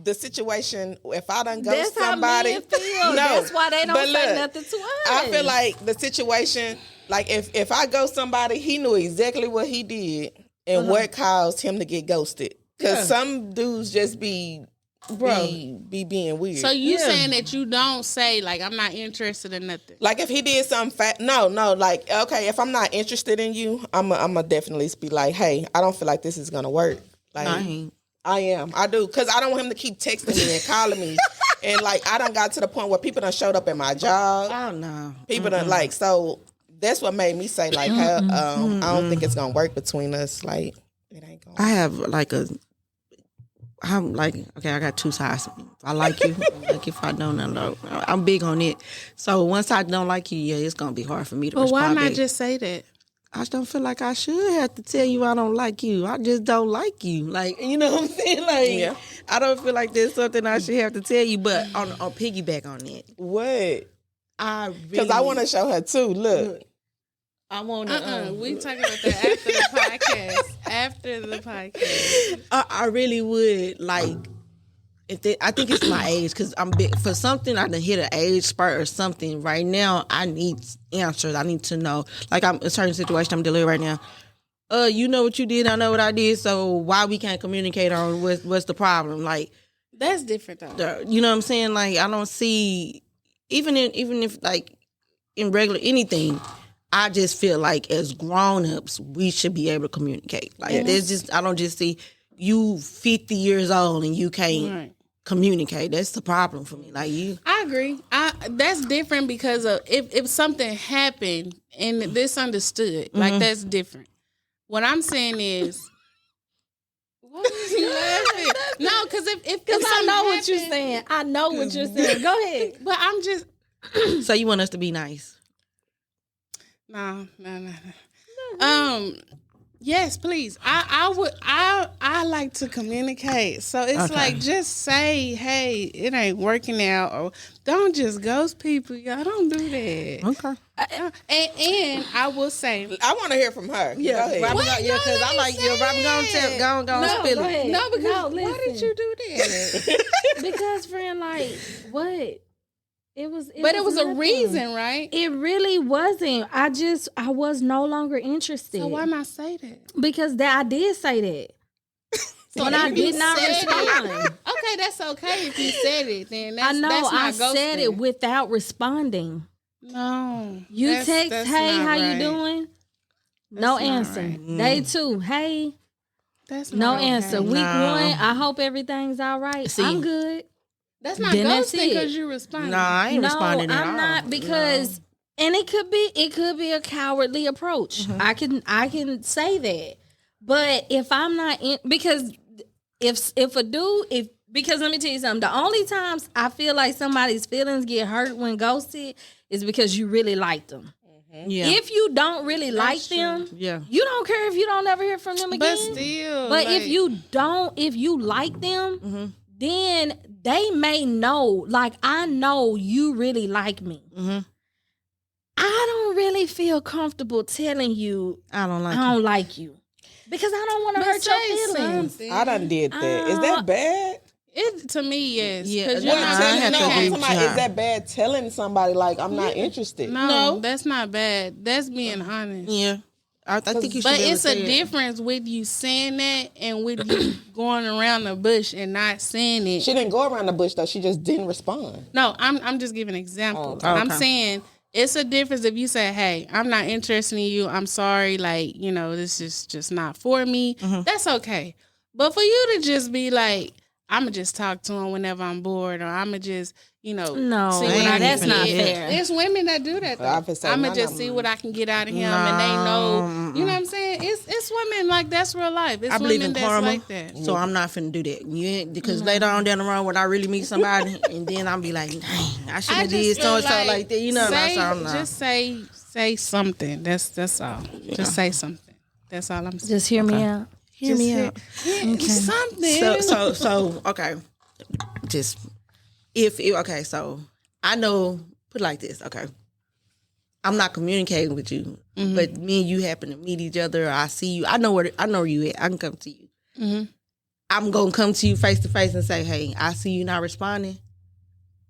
the situation, if I done ghost That's how somebody, men feel. no. That's why they don't But say look, nothing to us. I feel like the situation, like if I ghost somebody, he knew exactly what he did and what caused him to get ghosted. Because some dudes just be being weird. So you saying that you don't say like I'm not interested in nothing? Like if he did something no, like okay, if I'm not interested in you, I'm a definitely be like, hey, I don't feel like this is gonna work. Like I ain't. I do, because I don't want him to keep texting me and calling me, and like I done got to the point where people done showed up at my job. Oh no. People done like, so that's what made me say like, I don't think it's gonna work between us. Like it ain't gonna. I have like I'm like, okay, I got two sides. If I like you, like if I don't, I don't. I'm big on it. So once I don't like you, yeah, it's gonna be hard for me to But why respond not back. just say that? I just don't feel like I should have to tell you I don't like you. I just don't like you. Like, you know what I'm saying? Like, Yeah. I don't feel like there's something I should have to tell you. But on piggyback on that, What? I really, Because I want to show her too. Look, I want to. We talking about that after the podcast. After the podcast. I really would like. I think it's my age because I'm big for something. I done hit an age spurt or something. Right now, I need answers. I need to know. Like I'm in a certain situation I'm dealing with right now. You know what you did. I know what I did. So why we can't communicate on what's the problem? Like That's different though. you know what I'm saying? Like I don't see even if like in regular anything. I just feel like as grown-ups, we should be able to communicate. Like there's just I don't just see you 50 years old and you can't communicate. That's the problem for me. Like you, I agree. That's different because of if something happened and this understood, like that's different. What I'm saying is, what is you laughing? No, because if Because I something know what you're happened- saying. I know what you're saying. Go ahead. But I'm just so you want us to be nice? no. Yes, please. I like to communicate. So it's like just say, hey, it ain't working out, or don't just ghost people. Y'all don't do that. Okay. And I will say, I want to hear from her. Yeah, Go ahead. Robin, What? yeah, No, because let I me like you. say Robin, it. go and spill go it. ahead. no, because No, why did listen. you do that? Because friend, like what? It was But it was a nothing. reason, right? It really wasn't. I was no longer interested. So why not say that? Because I did say that. When I if did you not said respond. Okay, that's okay if you said it. Then I that's, know that's I not ghosting. said it without responding. No, You that's- text, that's hey, not how right. you doing? No not answer. right. Day 2, hey, That's no not okay. answer. Week 1, No. I hope everything's all right. See, I'm good. That's not Then that's ghosting it. because you responded. No, I ain't No, responding at all. I'm not because, and it could be a cowardly approach. I can say that, but if I'm not in, because if a dude because let me tell you something. The only times I feel like somebody's feelings get hurt when ghosted is because you really like them. Yeah. If you don't really like them, Yeah. you don't care if you don't ever hear from them again. But still, But like, if you like them, then they may know. Like I know you really like me. I don't really feel comfortable telling you I don't like I don't like you because I don't want to but hurt your say feelings. something. I done did that. Is that bad? It to me, yes. Yeah, Because well, you're not I telling have to no, agree I'm with talking about, you. is that bad telling somebody like I'm not interested? No, that's not bad. That's being honest. Yeah. I think you should But be able it's to a say it. difference with you saying that and with you going around the bush and not saying it. She didn't go around the bush though. She just didn't respond. No, I'm just giving an example. Oh, I'm okay. saying it's a difference if you say, hey, I'm not interested in you. I'm sorry. Like, this is just not for me. That's okay. But for you to just be like, I'm going to just talk to him whenever I'm bored, or I'm going to just, No, see what I that's can not get. fair. There's women that do that, though. I would say I'm my going to just number- see what I can get out of him, and they know, you know what I'm saying? It's women like that's real life. It's I believe women in that's karma, like that. so I'm not finna do that. Because later on down the road, when I really meet somebody, and then I'll be like, dang, I should have did so and so like that. You know, say, so I'm not. just say something. That's all. Just say something. That's all I'm saying. Just hear me out. Hear me out. Something. So okay. Just if okay, so I know. Put it like this, okay. I'm not communicating with you, but me and you happen to meet each other. Or I see you. I know where you at. I can come to you. I'm gonna come to you face to face and say, "Hey, I see you not responding."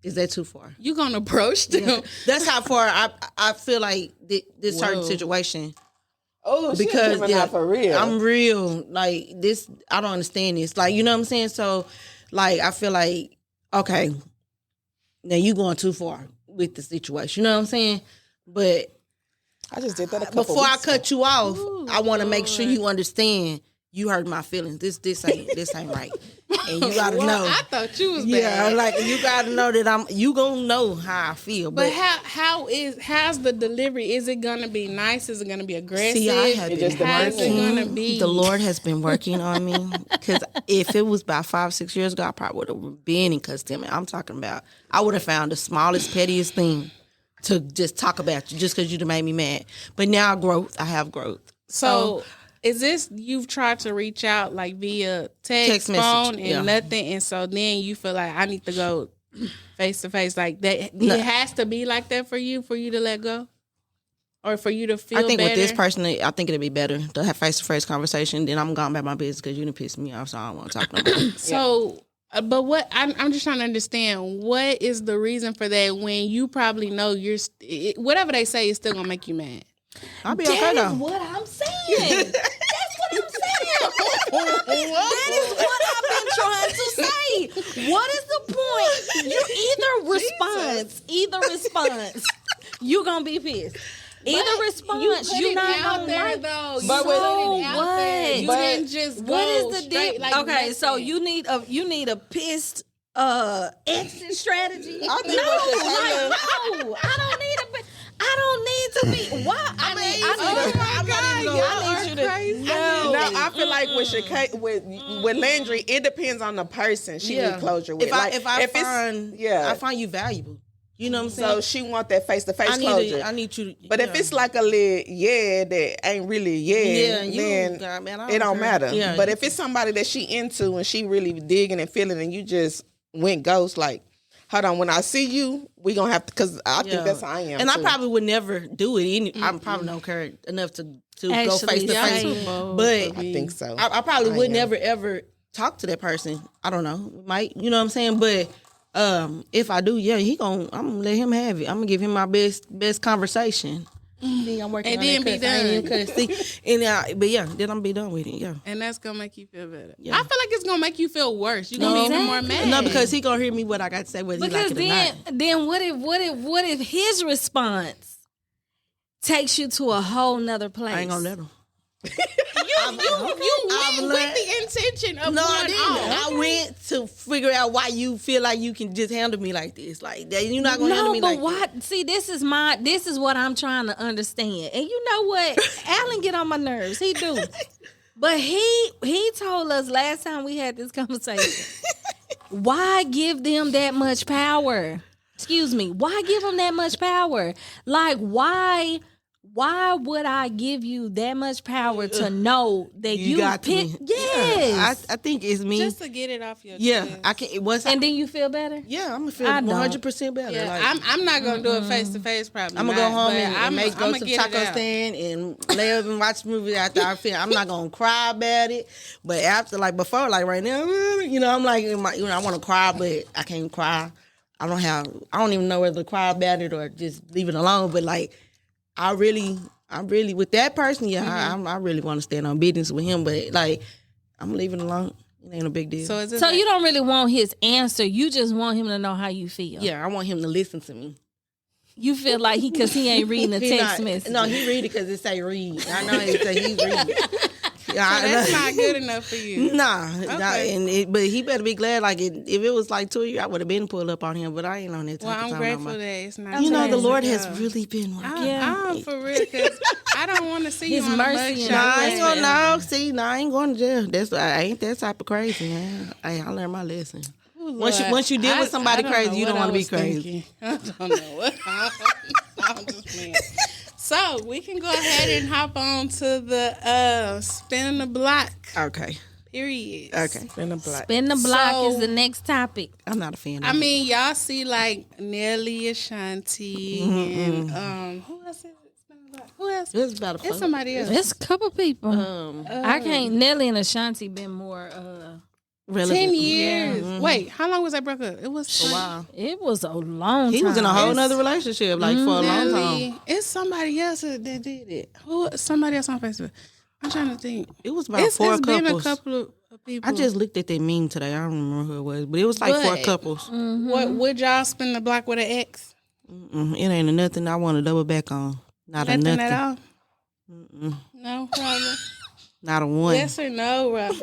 Is that too far? You gonna approach them? Yeah. That's how far I feel like this certain situation. Oh, Because for real. I'm real. Like this, I don't understand this. Like, you know what I'm saying? So, like, I feel like, okay, now you going too far with the situation. You know what I'm saying? But I just did that a couple before I weeks cut you off, I want to make sure you understand you hurt my feelings. This ain't right. And you gotta know. I thought you was Yeah, bad. like you gotta know that you gonna know how I feel. But how's the delivery? Is it gonna be nice? Is it gonna be aggressive? See, I have been How's it gonna be? The Lord has been working on me. Because if it was about 5-6 years ago, I probably would have been and cussed him. I'm talking about, I would have found the smallest, pettiest thing to just talk about you just because you made me mad. But now I have growth. So is this you've tried to reach out like via text message, phone, and yeah. nothing, and so then you feel like I need to go face to face like that? It has to be like that for you to let go, or for you to feel. I think better? with this person, I think it'd be better to have face-to-face conversation. Then I'm going about my business because you done pissed me off, so I don't want to talk no more. So, but what I'm just trying to understand, what is the reason for that when you probably know whatever they say is still gonna make you mad? I'll be okay That though. is what I'm saying. That's what I'm saying. That is what I've been trying to say. What is the point? Either response, you gonna be pissed. Either response, You not out gonna there like. though. But You with- put it out what? there. You But didn't just go What is the straight deal? like Okay, so nothing. you need a pissed exit strategy. I think what you're saying- No, I don't need to be. Why? I need you to. No, I feel like with Landry, it depends on the person she need closure with. If I it's- find you valuable, you know what I'm saying. So she want that face to face closure. I need you. But if it's like a little that ain't really then it don't matter. Yeah. But if it's somebody that she into and she really digging and feeling, and you just went ghost, like, hold on, when I see you, we gonna have to, because I think that's how I am. And too. I probably would never do it. I probably don't care enough to go Actually, face to yeah, face. I But I think so. I probably would never ever talk to that person. I don't know. Might, you know what I'm saying? But if I do, yeah, I'm gonna let him have it. I'm gonna give him my best conversation. See, I'm working And on then that be cuss. I ain't done. even cuss. See, but yeah, then I'm be done with it. Yeah. And that's gonna make you feel better. Yeah. I feel like it's gonna make you feel worse. You're gonna be even more mad. No, because he gonna hear me what I got to say, whether he like Because it or not. then what if his response takes you to a whole nother place? I ain't gonna let him. You I've went with the intention of No, I going didn't. off. I went to figure out why you feel like you can just handle me like this. Like that, you're not gonna handle me like why? this. See, this is what I'm trying to understand. And you know what? Alan get on my nerves. He do. But he told us last time we had this conversation. Why give them that much power? Excuse me. Why give them that much power? Like, why would I give you that much power to know that you got to pick? me. Yes. I think it's me. Just to get it off your Yeah, chest. I can. Once And then you feel better? yeah, I'm gonna feel I don't. 100% better. Yeah, Like, I'm not gonna do it face to face. Probably. I'm gonna go home but and go I'ma to the get it taco out. stand and lay up and watch the movie after I feel. I'm not gonna cry about it, but after, like before, like right now, you know, I'm like, I want to cry, but I can't cry. I don't even know whether to cry about it or just leave it alone. But like, I really with that person, yeah, I really want to stand on business with him, but like, I'm leaving it alone. It ain't a big deal. So is it So you don't really want his answer. You just want him to know how you feel. yeah, I want him to listen to me. You feel like because he ain't reading the He text not- message. No, he read it because it say read. I know he say he's reading. that's not good enough for you. Nah, Okay. but he better be glad. Like if it was like 2 years, I would have been pulled up on him. But I ain't on that type Well, of I'm time. grateful no more. that it's not. You know, 2 the years Lord ago. has really been working. I'm for real, because I don't want to see His you on the mercy mugshot. and Nah, I ain't gonna forever. know. See, nah, I ain't going to jail. I ain't that type of crazy, man. I learned my lesson. Once you deal with somebody crazy, you don't want to be crazy. I don't know what. I'm just playing. So we can go ahead and hop on to the spin the block. Okay. Period. Okay. In the black. Spin the block So- is the next topic. I'm not a fan of I it. mean, y'all see like Nelly, Ashanti, and who else is it? Spin the block? Who else? It's about a It's somebody else. There's a couple people. I can't. Nelly and Ashanti been more. 10 years. Wait, how long was that broke up? It was a while. It was a long time. He was in a whole nother relationship, like for a long time. Nelly. It's somebody else that did it. Who? Somebody else on Facebook. I'm trying to think. It was about It's four been a couples. couple of people. I just looked at that meme today. I don't remember who it was, but it was like four But- couples. What would y'all spin the block with an ex? It ain't a nothing I want to double back on. Not a Nothing nothing. at all. No, Robert. Not a one. Yes or no, Robert?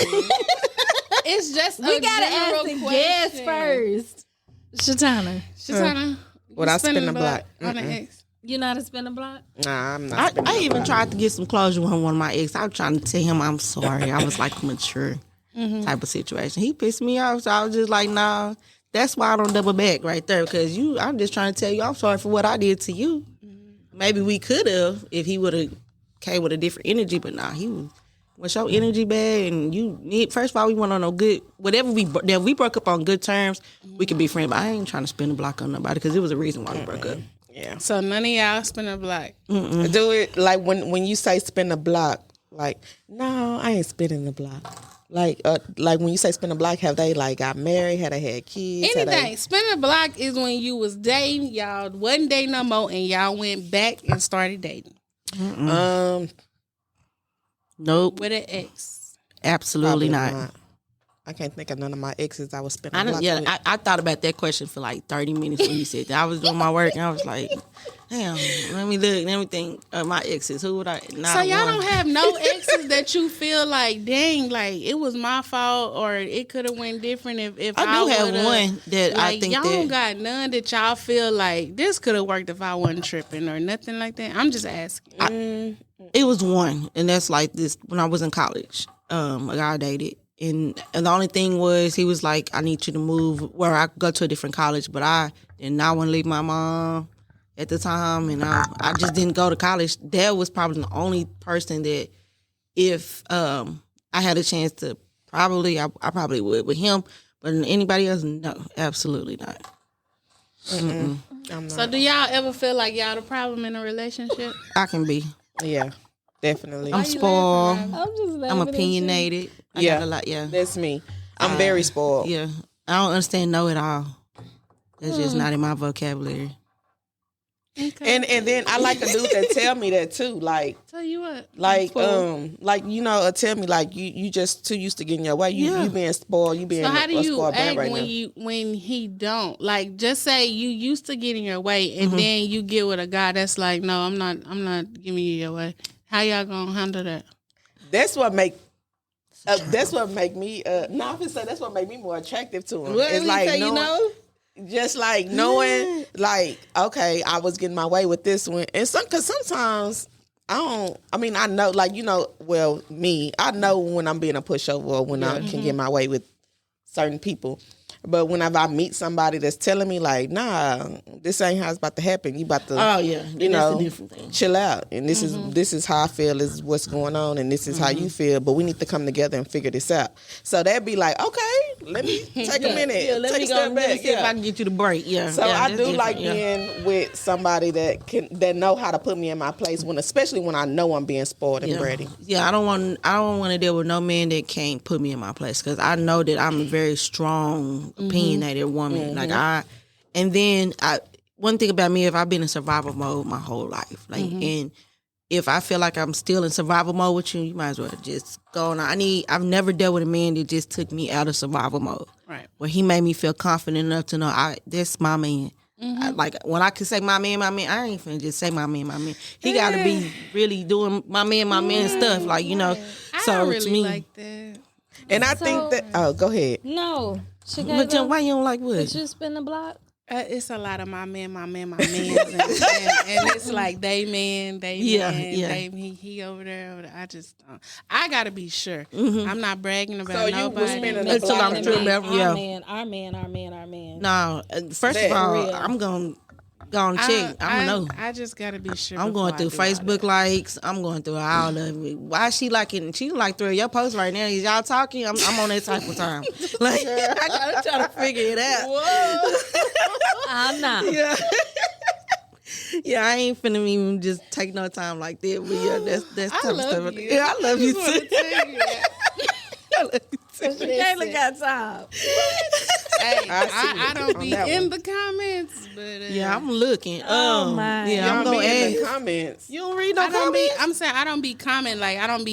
It's just We a gotta general ask the guest question. first. Shatana, Shatana, Would you I spin spinning the block? on an ex? you know how to spin the block? Nah, I'm not. I spinning the even block. tried to get some closure with one of my ex. I was trying to tell him I'm sorry. I was like mature type of situation. He pissed me off, so I was just like, nah. That's why I don't double back right there, because I'm just trying to tell you I'm sorry for what I did to you. Maybe we could have if he would have came with a different energy, but nah, he was your energy bad, and you need. First of all, we went on a good whatever we broke up on good terms. We could be friends, but I ain't trying to spin the block on nobody because it was a reason why we broke up. Yeah. So none of y'all spin the block. Do it like when you say spin the block. Like, no, I ain't spinning the block. Like when you say spin the block, have they like got married? Had they had kids? Had Anything. Spin the block is when you was dating, y'all wasn't dating no more, and y'all went back and started dating Nope, with an ex. absolutely probably not. I can't think of none of my exes I was spinning I the block didn't, with. I thought about that question for like 30 minutes when you said that. I was doing my work and I was like, damn, let me look and everything. My exes, who would I? Not So a y'all one. don't have no exes that you feel like, dang, like it was my fault or it could have went different if I do have would've- one that I like, think y'all that don't got none that y'all feel like this could have worked if I wasn't tripping or nothing like that. I'm just asking. it was one, and that's like this when I was in college. A guy I dated. And the only thing was, he was like, I need you to move where I could go to a different college. But I did not want to leave my mom at the time. And I just didn't go to college. That was probably the only person that if I had a chance to I probably would with him. But anybody else, no, absolutely not. I'm not. So do y'all ever feel like y'all the problem in a relationship? I can be. Yeah, definitely. I'm spoiled. laughing, I'm just laughing I'm at you. opinionated. I Yeah. got a lot, yeah. That's me. I'm very spoiled. Yeah. I don't understand know it all. That's just not in my vocabulary. Okay. And then I like a dude that tell me that too. Like Tell you what. tell me like you just too used to getting your way. You being spoiled. You being So how do a you spoiled brat act right when now. when he don't? Like just say you used to get in your way and Mm-hmm. then you get with a guy that's like, no, I'm not giving you your way. How y'all gonna handle that? That's what make. That's what make me. No, I'm gonna say that's what make me more attractive to him. What It's did he like say, you know? just like knowing, like, okay, I was getting my way with this one, and because sometimes I don't. I mean, I know, like, well, me, I know when I'm being a pushover or when I can get my way with certain people. But whenever I meet somebody that's telling me like, nah, this ain't how it's about to happen. You about to, Oh, yeah. you That's know, a different thing. chill out. And this is how I feel is what's going on, and this is how you feel. But we need to come together and figure this out. So that'd be like, okay, let me take a minute, Yeah, let take me a go step and back. see if I can get you to break. Yeah. So yeah, I that's do different, like yeah. being with somebody that know how to put me in my place especially when I know I'm being spoiled and bratty. Yeah, I don't want to deal with no man that can't put me in my place, because I know that I'm a very strong, opinionated woman. Like one thing about me, if I've been in survival mode my whole life, like, and if I feel like I'm still in survival mode with you, you might as well just go on. I've never dealt with a man that just took me out of survival mode. Right. Where he made me feel confident enough to know that's my man. Like when I can say my man, I ain't finna just say my man. He got to be really doing my man stuff. Like, I So I to really me, like that. And I think that. Oh, go ahead. No. but then why you don't like Would what? you spin the block? It's a lot of my man, and it's like they man, Yeah. he over there. I just, I gotta be sure. Mm-hmm. I'm not bragging about So you nobody. was spinning the Until block. I'm true, yeah. Our man. No, first That- of all, For real. I'm gonna check. I'm gonna know. I just gotta be sure. I'm going through before I do all Facebook that. likes. I'm going through all of it. Why she liking? She like 3 of your posts right now. Is y'all talking? I'm on that type of time. Like I gotta try to figure it out. I'm not. Yeah. Yeah, I ain't finna even just take no time like that. But yeah, that's I type of love stuff. you. Yeah, I love you just wanna too. tell you that. I love you too. Kayla got time. Hey, I don't on be that in one. the comments, but Yeah, I'm looking. Oh, my. Yeah, I'm Y'all gonna be in the ask. comments. You don't read no I don't be. comments? I'm saying I don't be comment like I don't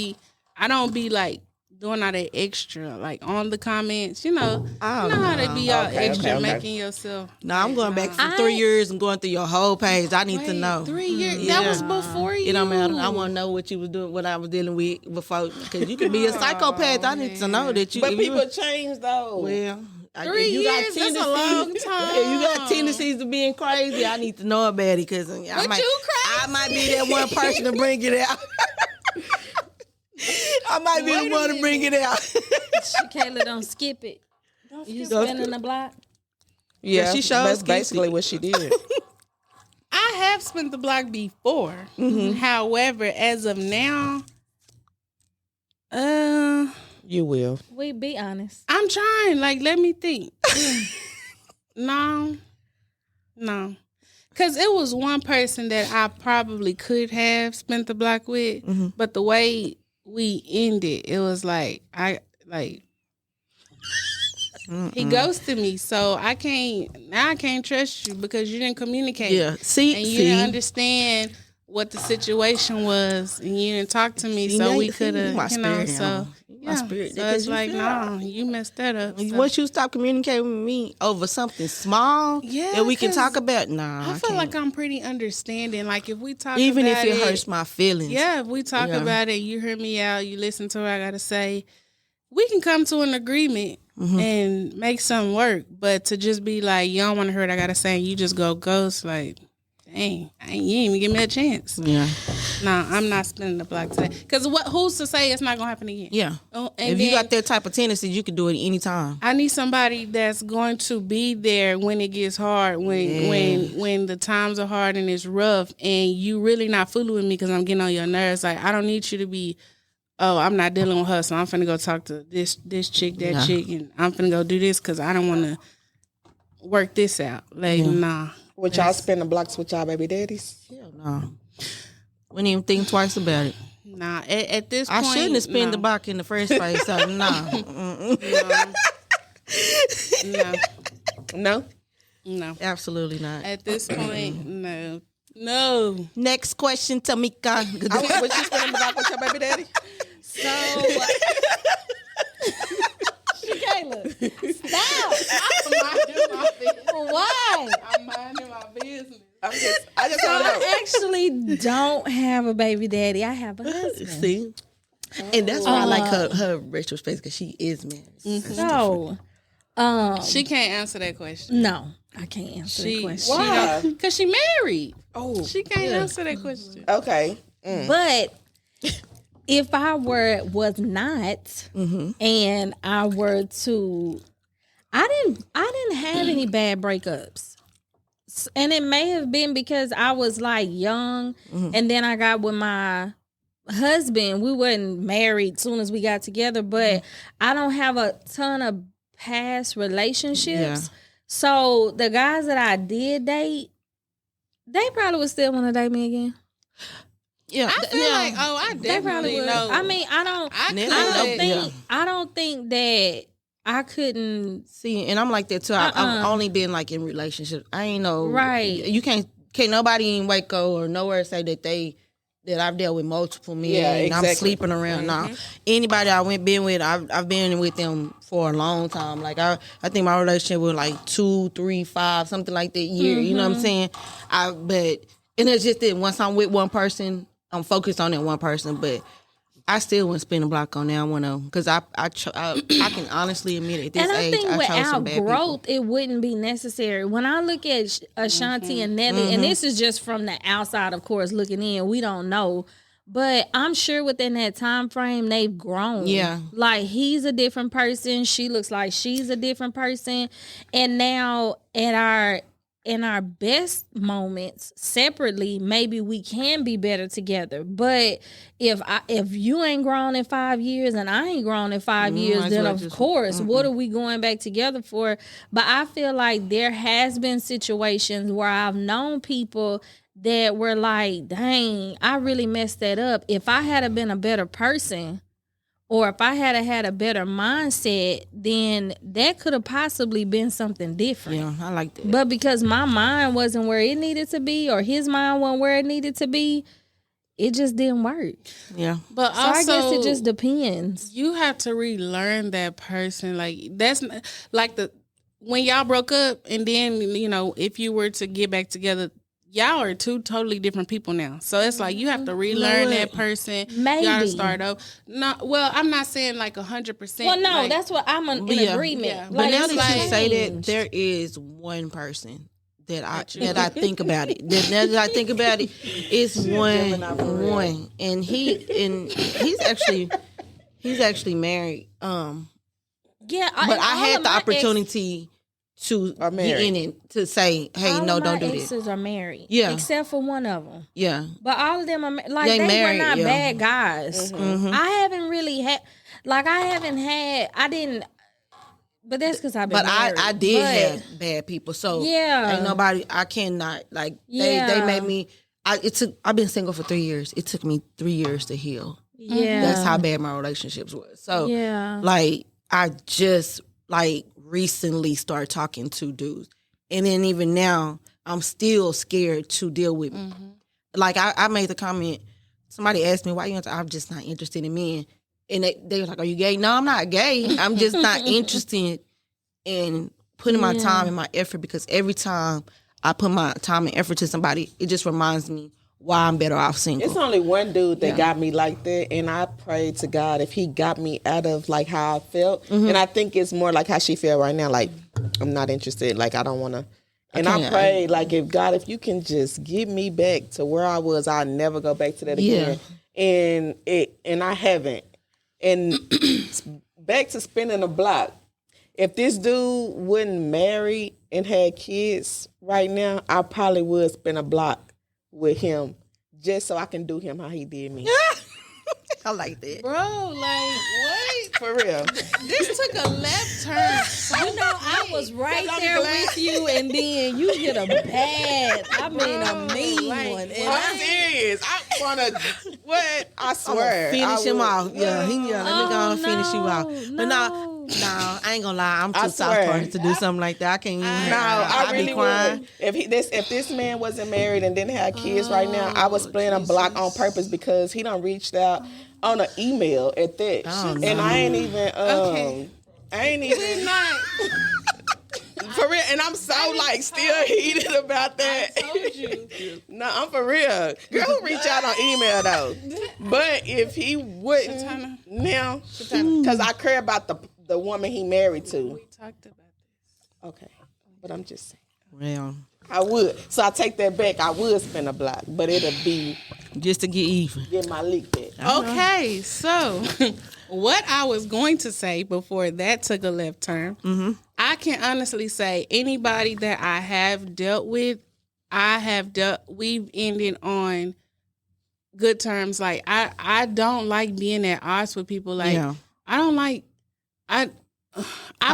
be like doing all that extra like on the comments. You know, Oh, you know how they be all Okay, extra okay. making yourself. No, I'm going back Nah. for 3 years and going through your whole page. I need to know. 3 years. Yeah. That was before you. It don't matter. I want to know what you was doing, what I was dealing with before. Because you could be a psychopath. I need to know that you. But if you- people change though. well, 3 you years. That's a long time. If you got tendencies to being crazy, I need to know about it because But you crazy. I might be that one person to bring it out. I might be Wait the a one to bring it out. Kayla, don't skip it. You Don't spinning the block? Yeah, she shows that's skip basically it. what she did. I have spent the block before. However, as of now, You will. We be honest. I'm trying. Like, let me think. No. Because it was one person that I probably could have spent the block with, but the way we ended, it was like, he ghosted me. So I can't trust you because you didn't communicate. Yeah, see, And you didn't understand what the situation was, and you didn't talk to me, so we could have, my you know. spirit So animal. My yeah, spirit, so because it's you like, feel- no, you messed that up. So. Once you stop communicating with me over something small Yeah, that we can 'cause talk about, nah, I feel can't. like I'm pretty understanding. Like if we talk, Even if about it hurts my feelings. yeah, if we talk Yeah. about it, you hear me out, you listen to what I gotta say, we can come to an agreement and make something work. But to just be like, you don't want to hear what I gotta say, and you just go ghost, like, dang, you ain't even give me a chance. Yeah. Nah, I'm not spinning the block today. Because who's to say it's not gonna happen again? Yeah. Oh, and If you then got that type of tendency, you can do it anytime. I need somebody that's going to be there when it gets hard, when the times are hard and it's rough, and you really not fooling with me because I'm getting on your nerves. Like I don't need you to be, oh, I'm not dealing with her, so I'm finna go talk to this chick, that chick, and I'm finna go do this because I don't want to work this out. Like nah. Would y'all spin the blocks with y'all baby daddies? Hell no. Wouldn't even think twice about it. Nah, at this point, I shouldn't have spent no. the block in the first place. So nah. No, Absolutely not. at this point, no. Next question, Tamika. Would you spin the block with your baby daddy? So, Kayla, stop. I'm minding my business. Why? I'm minding my business. I just So want to know. I actually don't have a baby daddy. I have a husband. See? And that's why I like her retrospect because she is married. So, She can't answer that question. no, I can't answer that question. Why? Because she married. Oh, She can't answer that question. okay. But if I was not, and I were to, I didn't have any bad breakups, and it may have been because I was like young, and then I got with my husband. We weren't married soon as we got together, but I don't have a ton of past relationships. Yeah. So the guys that I did date, they probably would still want to date me again. Yeah. I feel like, I They probably definitely would. know. I mean, I don't think that I couldn't. See, and I'm like that too. I've only been like in relationships. I ain't know. Right. You can't nobody in Waco or nowhere say that I've dealt with multiple men. Yeah, and I'm exactly. sleeping around now. Anybody been with, I've been with them for a long time. Like I think my relationship was like 2, 3, 5, something like that year. You know what I'm saying? And it's just that once I'm with one person, I'm focused on that one person. But I still wouldn't spin a block on that one though, because I can honestly admit at this And I age, think I chose some without bad growth, people. it wouldn't be necessary. When I look at Ashanti and Nelly, and this is just from the outside, of course, looking in, we don't know. But I'm sure within that time frame, they've grown. Yeah. Like, he's a different person. She looks like she's a different person. And now in our best moments separately, maybe we can be better together. But if you ain't grown in 5 years and I ain't grown in 5 years, then of course, what are we going back together for? But I feel like there has been situations where I've known people that were like, dang, I really messed that up. If I had been a better person, or if I had a better mindset, then that could have possibly been something different. Yeah, I like that. But because my mind wasn't where it needed to be, or his mind wasn't where it needed to be, it just didn't work. Yeah. But So also, I guess it just depends. you have to relearn that person. Like, that's like when y'all broke up, and then, you know, if you were to get back together, y'all are two totally different people now. So it's like you have to relearn that person. Maybe. You gotta start over. No, well, I'm not saying like 100%. Well, no, like, that's what I'm in agreement. Yeah. But Like, now it's that you like- say that, there is one person that I think about it. That I think about it, it's one, and he's actually married. Yeah, But I had the opportunity to Are get married. in it to say, "Hey, all no, of don't my do this." exes are married. Yeah. Except for one of them. Yeah, But all of them are like, They they married, were not yeah. bad guys. Mm-hmm. I haven't really had, like, I didn't, but that's because I've been but married. I did But- have bad people. So Yeah. ain't nobody. I cannot like Yeah. they made me. I've been single for 3 years. It took me 3 years to heal. Yeah. That's how bad my relationships was. So Yeah. like I just like recently started talking to dudes, and then even now I'm still scared to deal with. Like I made the comment. Somebody asked me why you. I'm just not interested in men, and they was like, "Are you gay?" No, I'm not gay. I'm just not interested in putting my time and my effort, because every time I put my time and effort to somebody, it just reminds me why I'm better off single. It's only one dude that got me like that, and I pray to God if he got me out of like how I felt, and I think it's more like how she feel right now. Like, I'm not interested. Like, I don't want to. And I pray, like, if you can just get me back to where I was, I'll never go back to that again. And I haven't. And back to spinning a block. If this dude wasn't married and had kids right now, I probably would spin a block with him just so I can do him how he did me. I like that. bro, like, what? For real. This took a left turn. You know, I was right I'm there glad. with you, and then you hit a bad, I mean a mean like, one. And I'm serious. I want to, what? I swear. Finish I him would. off. Yeah, let me go and finish you off. But no. no, I ain't gonna lie. I'm I too swear. soft to do something like that. I can't even. No, I be really crying. would. If this man wasn't married and didn't have kids right now, I was playing a block on purpose because he done reached out on an email at that. Oh, And no. I ain't even Okay. I ain't even for real, and I'm so like still heated about that. Told you. No, I'm for real. Girl, who reach out on email though? But if he wouldn't Shatana. now, because I care about the woman he married to. We talked about this. Okay, but I'm just saying. Well, I would. So I take that back. I would spin a block, but it'll be just to get even. get my lick back. Okay, so what I was going to say before that took a left turn, I can honestly say anybody that I have dealt with, we've ended on good terms. Like I don't like being at odds with people. Like Yeah. I don't like I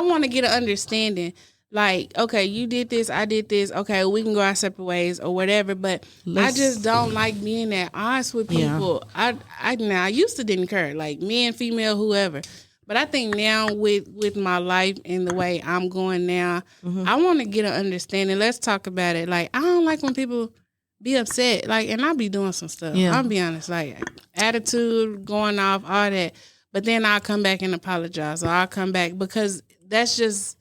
want to get an understanding. Like, okay, you did this, I did this. Okay, we can go our separate ways or whatever. But I just don't like being at odds with people. I used to didn't care, like men, female, whoever. But I think now with my life and the way I'm going now, I want to get an understanding. Let's talk about it. Like, I don't like when people be upset. Like, and I be doing some stuff. Yeah. I'll be honest, like attitude going off, all that. But then I'll come back and apologize, or I'll come back because that's just.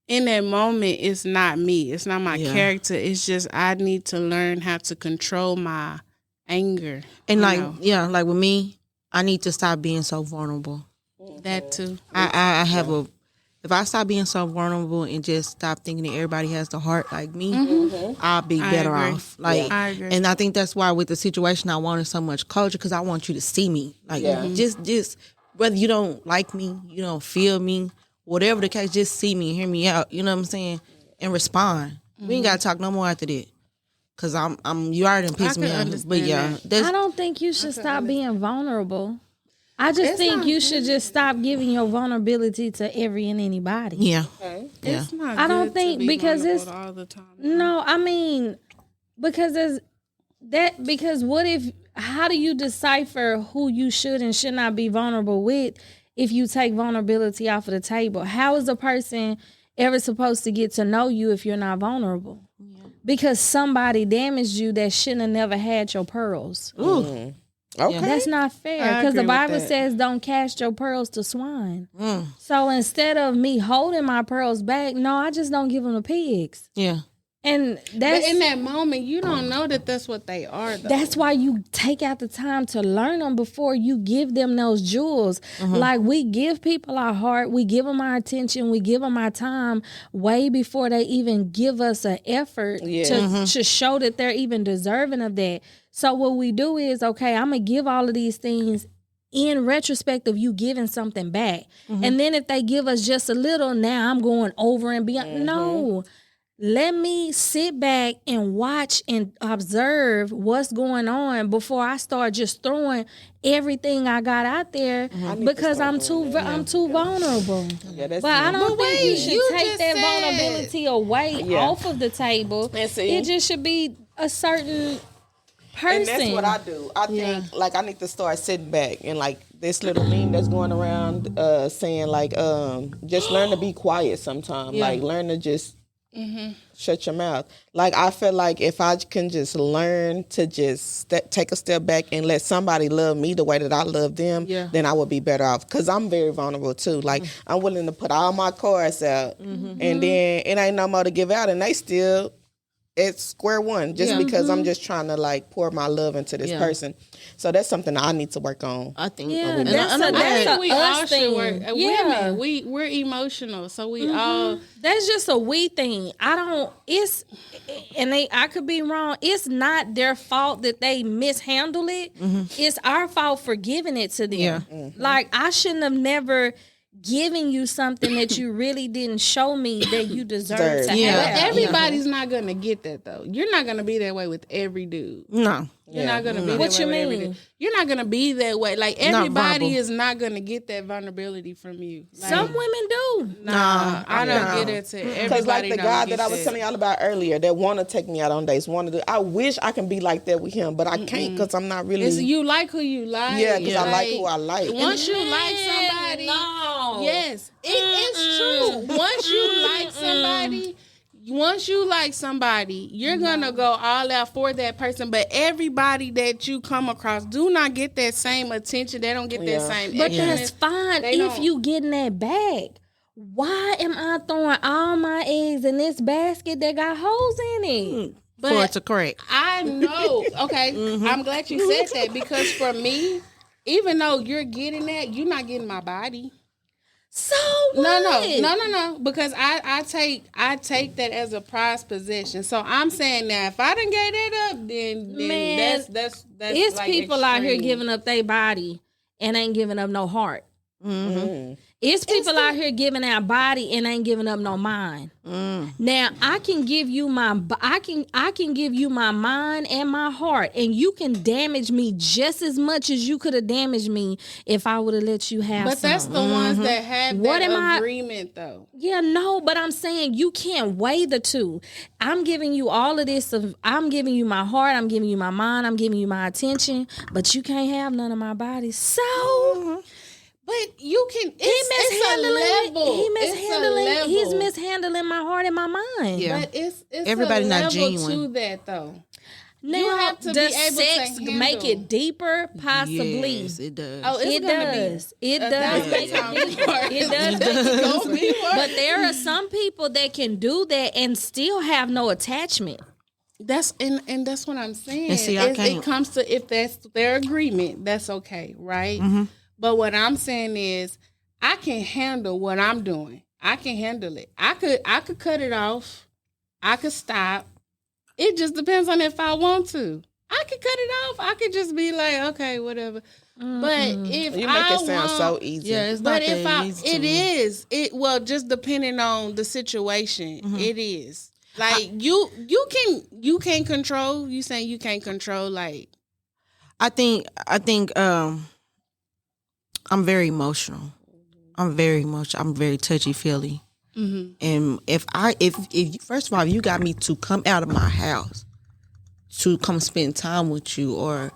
In that moment, it's not me. It's not my character. It's just I need to learn how to control my anger. And you like, know? like with me, I need to stop being so vulnerable. That too. I have a. If I stop being so vulnerable and just stop thinking that everybody has the heart like me, I'll be better agree. off. Like, I agree. and I think that's why with the situation I wanted so much closure, because I want you to see me. Like, just whether you don't like me, you don't feel me, whatever the case, just see me, hear me out. You know what I'm saying? And respond. We ain't gotta talk no more after that. Cause I'm you already done pissed me off. But yeah, I don't think you should stop being vulnerable. I just think you should just stop giving your vulnerability to every and anybody. Yeah. It's not. I don't good think to be because it's vulnerable all the time. no. I mean, because there's that. Because what if? How do you decipher who you should and should not be vulnerable with if you take vulnerability off of the table? How is a person ever supposed to get to know you if you're not vulnerable? Because somebody damaged you that shouldn't have never had your pearls. Okay. That's not fair I because the agree with Bible that. says don't cast your pearls to swine. So instead of me holding my pearls back, no, I just don't give them to pigs. Yeah. And But that's in that moment, you don't know that that's what they are. Though. that's why you take out the time to learn them before you give them those jewels. Like we give people our heart, we give them our attention, we give them our time way before they even give us an effort to show that they're even deserving of that. So what we do is, okay, I'm going to give all of these things in retrospect of you giving something back. And then if they give us just a little, now I'm going over and beyond. No. Let me sit back and watch and observe what's going on before I start just throwing everything I got out there because I'm too vulnerable. But I don't think you should take that vulnerability away off of the table. And see- It just should be a certain person. And that's what I do. I think like I need to start sitting back and like this little meme that's going around saying like just learn to be quiet sometimes. Like learn to just shut your mouth. Like I feel like if I can just learn to just take a step back and let somebody love me the way that I love them, then I would be better off. Cause I'm very vulnerable too. Like I'm willing to put all my cards out, and then it ain't no more to give out, and they still at square one just because I'm just trying to like pour my love into this person. So that's something that I need to work on. I think that's I think we all us should thing. work. Yeah. Women, we're emotional, so we all. That's just a we thing. I could be wrong. It's not their fault that they mishandle it. It's our fault for giving it to them. Yeah. Like I shouldn't have never given you something that you really didn't show me that you deserve to But have. everybody's not gonna get that though. You're not gonna be that way with every dude. No. You're not gonna be What that you way with every mean? dude. You're not gonna be that way. Like Not everybody vulnerable. is not gonna get that vulnerability from you. Like, Some women do. Nah, I don't get it to everybody. Because like the don't guy get that I was telling y'all about earlier that want to take me out on dates, I wish I can be like that with him, but I can't because I'm not really. You like who you like. Yeah, because I like who I like. Once you like somebody, No. yes, it's true. Once you like somebody, you're gonna go all out for that person. But everybody that you come across do not get that same attention. They don't get that same. But excellence. that's fine They if don't. you getting that bag. Why am I throwing all my eggs in this basket that got holes in it? For it to crack. I know. Okay, I'm glad you said that because for me, even though you're getting that, you're not getting my body. So what? No. Because I take that as a prized possession. So I'm saying now, if I didn't get that up, then Man, that's It's like people out here extreme. giving up their body and ain't giving up no heart. It's people out here giving out body and ain't giving up no mind. Now I can give you I can give you my mind and my heart, and you can damage me just as much as you could have damaged me if I would have let you have. But that's some. the ones that have What am I- that agreement, though. Yeah, no, but I'm saying you can't weigh the two. I'm giving you all of this. I'm giving you my heart. I'm giving you my mind. I'm giving you my attention. But you can't have none of my body. So But you can. It's He's mishandling my heart and my mind. Yeah. But it's Everybody a not level genuine. to that though. Now, have to be does able to sex make handle. it deeper? Possibly. Yes, it does. Oh, it's It gonna does. It Be, does make that's it deeper. It does. It's gonna be worse. But there are some people that can do that and still have no attachment. That's and that's what I'm saying. And see, I can't. It comes to if that's their agreement, that's okay, right? Mm-hmm. But what I'm saying is, I can handle what I'm doing. I can handle it. I could cut it off. I could stop. It just depends on if I want to. I could cut it off. I could just be like, okay, whatever. But if You make I it sound want, so easy. Yeah, it's but not if that I, easy. it is. It well, just depending on the situation, it is. Like you can control. You saying you can't control like. I think I'm very emotional. I'm very touchy feely. Mm-hmm. And if first of all, you got me to come out of my house to come spend time with you or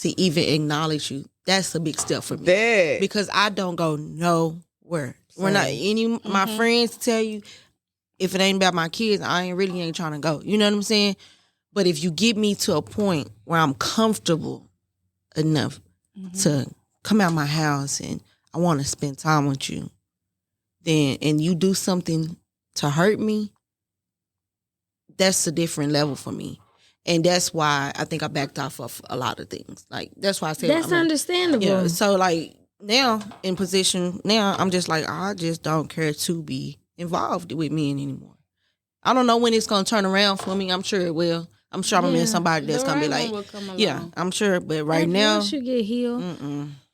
to even acknowledge you, that's a big step for me. That. Because I don't go nowhere. We're not any my friends tell you if it ain't about my kids, I ain't trying to go. You know what I'm saying? But if you get me to a point where I'm comfortable enough to come out my house and I want to spend time with you, then and you do something to hurt me, that's a different level for me. And that's why I think I backed off of a lot of things. Like that's why I said That's understandable. yeah. So like now in position, now I'm just like I just don't care to be involved with men anymore. I don't know when it's gonna turn around for me. I'm sure it will. I'm sure I'm gonna meet somebody that's gonna be like, yeah, I'm sure. But right now, once you get healed,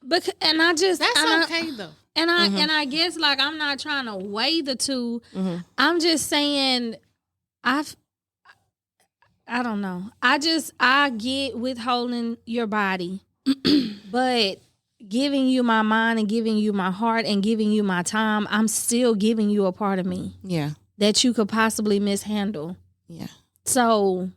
That's okay though. And I guess like I'm not trying to weigh the two. I'm just saying I don't know. I get withholding your body, but giving you my mind and giving you my heart and giving you my time, I'm still giving you a part of me. Yeah. That you could possibly mishandle. Yeah. So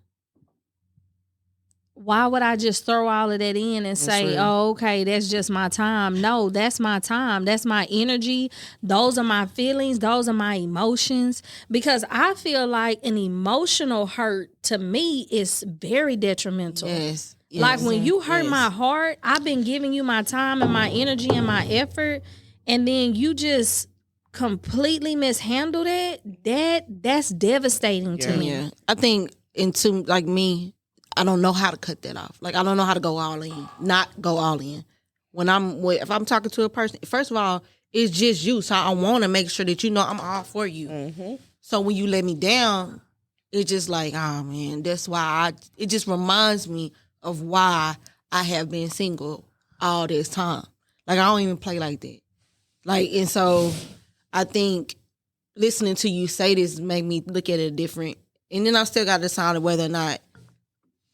why would I just throw all of that in and say, oh, okay, that's just my time? No, that's my time. That's my energy. Those are my feelings. Those are my emotions. Because I feel like an emotional hurt to me is very detrimental. Yes. Like when you hurt my heart, I've been giving you my time and my energy and my effort, and then you just completely mishandle that's devastating to me. Yeah. I think into like me, I don't know how to cut that off. Like I don't know how to go all in, not go all in. If I'm talking to a person, first of all, it's just you. So I want to make sure that you know I'm all for you. Mm-hmm. So when you let me down, it's just like, oh man, that's why it just reminds me of why I have been single all this time. Like I don't even play like that. Like, and so I think listening to you say this made me look at it different. And then I still got to decide whether or not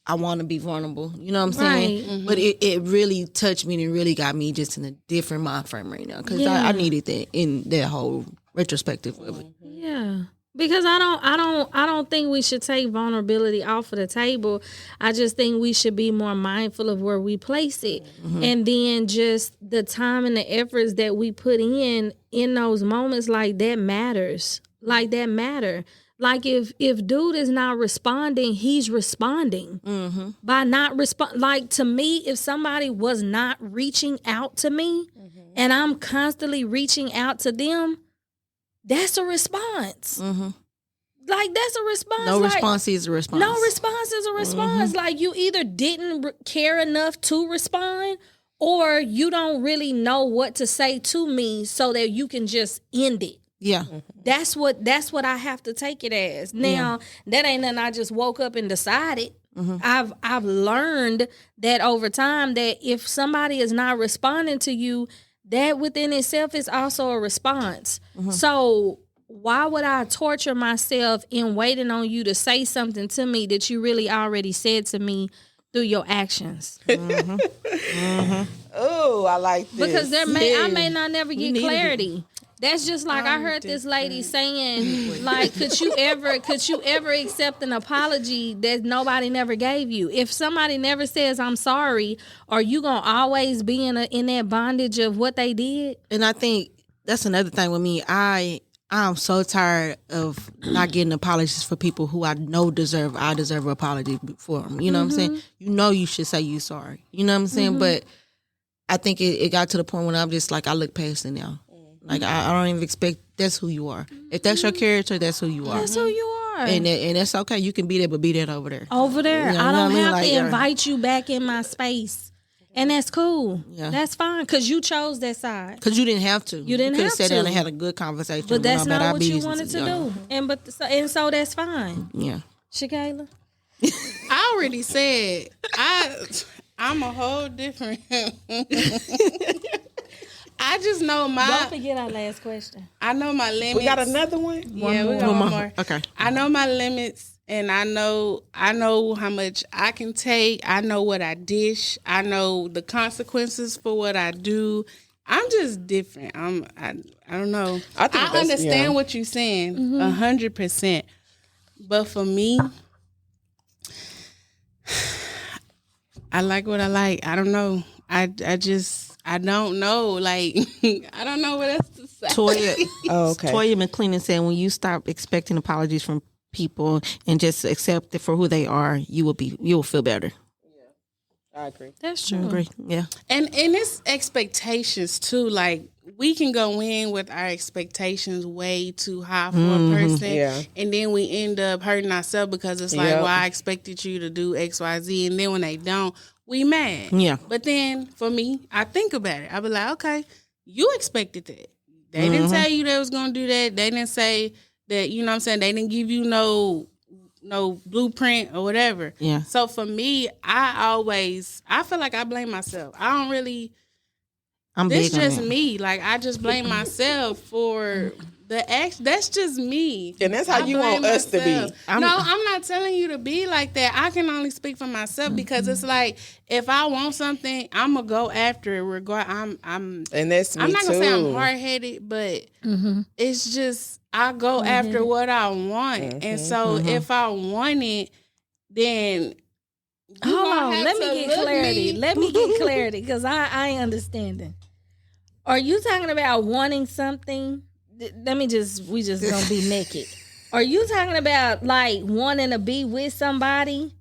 I want to be vulnerable. You know what I'm saying? Right. But it really touched me and it really got me just in a different mind frame right now. Because I needed that in that whole retrospective of it. Yeah. Because I don't think we should take vulnerability off of the table. I just think we should be more mindful of where we place it. And then just the time and the efforts that we put in those moments, like that matters. Like that matter. Like if dude is not responding, he's responding. By not respond, like to me, if somebody was not reaching out to me and I'm constantly reaching out to them, that's a response. Like that's a response. No like, response is a response. No response is a response. Like you either didn't care enough to respond, or you don't really know what to say to me so that you can just end it. Yeah. That's what I have to take it as. Now, that ain't nothing I just woke up and decided. I've learned that over time that if somebody is not responding to you, that within itself is also a response. So why would I torture myself in waiting on you to say something to me that you really already said to me through your actions? Oh, I like this. Because I may not never get clarity. That's just like I heard this lady saying, like, could you ever accept an apology that nobody never gave you? If somebody never says I'm sorry, are you gonna always be in that bondage of what they did? And I think that's another thing with me. I'm so tired of not getting apologies for people who I know deserve an apology for them. You know what I'm saying? You know you should say you sorry. You know what I'm saying? But I think it got to the point when I'm just like, I look past it now. Like, I don't even expect, that's who you are. If that's your character, that's who you are. That's who you are. are. And that's okay. You can be there, but be that over there. Over there. Yeah, I don't you know have what I mean? to Like, invite you back in my space. And that's cool. Yeah. That's fine. Because you chose that side. Because you didn't have to. You didn't could have sat down to. and had a good conversation. But that's about not our what you business. wanted to Yeah. do. And so that's fine. Yeah. Shakayla? I already said I'm a whole different. I just know Don't forget our last question. I know my limits. We got another one? Yeah, we got one more. Okay. I know my limits, and I know how much I can take. I know what I dish. I know the consequences for what I do. I'm just different. I don't know. I think I understand what you're saying 100%. But for me, I like what I like. I don't know. I don't know. Like, I don't know what else to say. Toya McClendon said, when you stop expecting apologies from people and just accept it for who they are, you will feel better. I agree. That's true. I agree. Yeah. And it's expectations too. Like, we can go in with our expectations way too high for a person. Yeah. And then we end up hurting ourselves because it's like, well, I expected you to do X, Y, Z. And then when they don't, we mad. Yeah. But then for me, I think about it. I be like, okay, you expected that. They didn't tell you they was going to do that. They didn't say that, you know what I'm saying? They didn't give you no blueprint or whatever. Yeah. So for me, I feel like I blame myself. I don't really, this big on just that. me. Like, I just blame myself for the act. That's just me. And that's how I you blame want us to be. myself. I'm not telling you to be like that. I can only speak for myself because it's like, if I want something, I'm gonna go after it. And that's me I'm not too. gonna say I'm hard headed, but it's just I go after what I want, and so if I want it, then Hold on. Let me get clarity. Let me get clarity because I ain't understanding. Are you talking about wanting something? We just gonna be naked. Are you talking about like wanting to be with somebody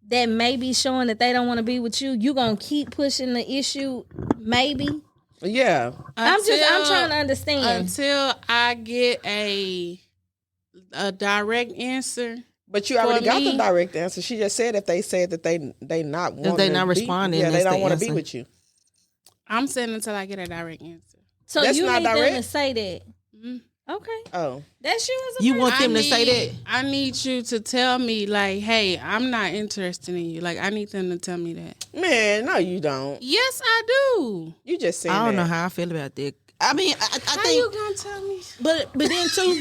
that may be showing that they don't want to be with you? You gonna keep pushing the issue? Maybe. Yeah. I'm trying to understand until I get a direct answer. But you already got the direct answer. She just said if they said that they not want, if they not responding, yeah, they that's don't the want to be answer. with you. I'm saying until I get a direct answer. So That's you not need them to direct? say that. Okay, Oh, that's you as a You person. want them to say that? I need you to tell me, like, hey, I'm not interested in you. Like, I need them to tell me that. man, no, you don't. Yes, I do. You just saying I don't that. know how I feel about that. I mean, I How think, you gonna tell me? but then too,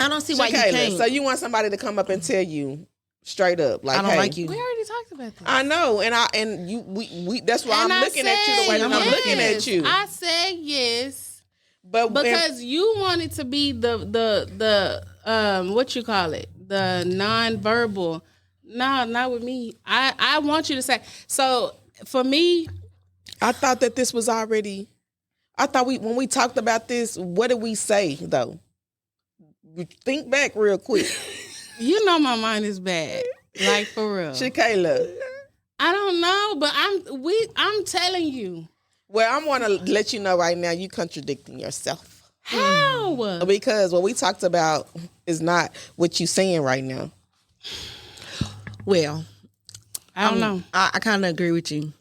I don't see why you Shakayla, can't. so you want somebody to come up and tell you straight up, like, I don't hey, like you. We already talked about that. I know, and we that's why And I'm I looking at you the way said that I'm looking at yes. you. I said yes. But Because you wanted to be the what you call it, the non-verbal. No, not with me. I want you to say. So for me, I thought that this was already. I thought when we talked about this, what did we say though? Think back real quick, you know my mind is bad. Like, for real. Shakayla. I don't know, but I'm telling you. Well, I want to let you know right now, you contradicting yourself. How? Because what we talked about is not what you saying right now. Well, I don't know. I kind of agree with you,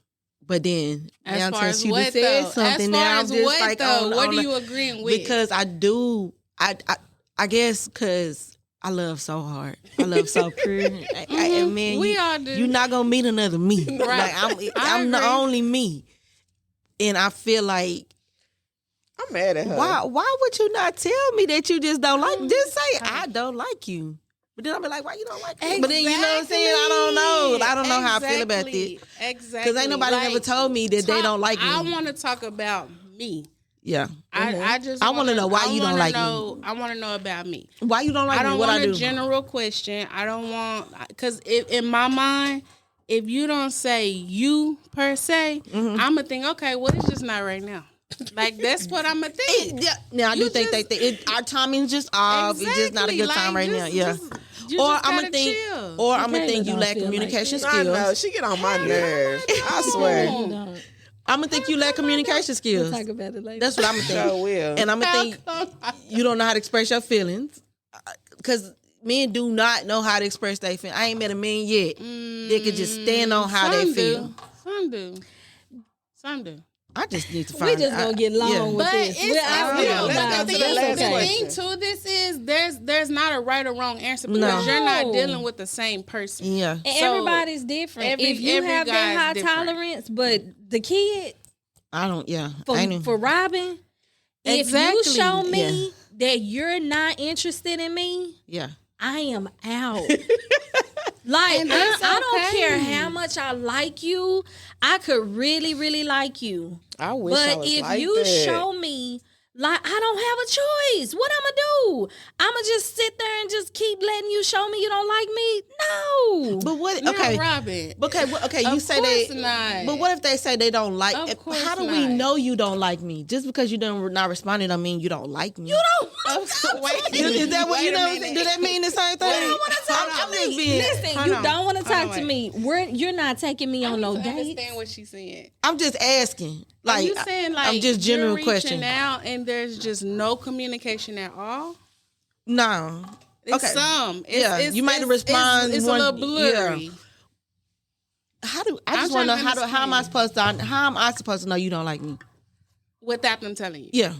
but then As now far since as you what, said though? something, As now far I'm as just what, like, though? What on are the- you agreeing with? Because I guess because I love so hard, I love so pure. And man, We all do. You're not gonna meet another me. Right. Like I I'm the agree. only me, and I feel like. I'm mad at her. Why would you not tell me that you just don't like? Just say I don't like you. But then I'll be like, why you don't like me? But then you know what I'm saying? I don't know. I don't know how I feel about this. Exactly. Because ain't nobody ever told me that they don't like me. I want to talk about me. Yeah. I just. I wanna know why you don't like me. I want to know about me. Why you don't like I me? don't What want I do? a general question. I don't want, because in my mind, if you don't say you per se, Mm-hmm. I'm gonna think, okay, well, it's just not right now. Like, that's what I'm gonna think. Yeah. Now I You do think just- our timing's just off. It's just not a good time right now. Yeah. You Or just I'm gotta gonna think, chill. or I'm gonna Shakayla think you don't lack feel like communication I know skills. she get on my nerves. I swear. I'm gonna think you lack communication skills. Talk about it later. That's what I'm gonna think. Sure will. And I'm gonna think you don't know how to express your feelings. Because men do not know how to express their feelings. I ain't met a man yet that could just stand on how they feel. Some do. I just need to find. We just gonna get long with But this. it's the Okay. thing to this is there's not a right or wrong answer because No. you're not dealing with the same person. Yeah. And So, everybody's different. If you every have that high guy's different. tolerance, but the kid I don't. Yeah. I ain't even- for Robin, if Exactly. you show me that you're not interested in me, yeah. I am out. Like, And I that's don't okay. care how much I like you. I could really, really like you. I wish I But was if like you that. show me, like, I don't have a choice, what I'ma do? I'ma just sit there and just keep letting you show me you don't like me? No. But what? Not Okay. Robin. Okay. You Of say course they. not. But what if they say they don't like? Of course How do we not. know you don't like me? Just because you don't not responding, don't mean you don't like me. You don't. Is that what you know? Do that mean the same thing? You don't want to talk to me. Listen, you don't want to talk to me. You're not taking me on no I dates. understand what she's saying. I'm just asking. Are Like, you saying like I'm just general you're reaching question. out and there's just no communication at all? No. It's Okay. some. Yeah, you might respond It's one- a little blurry. yeah. How do I I'm just want to trying know to how am I supposed to know you don't like me? Without them telling you. Yeah.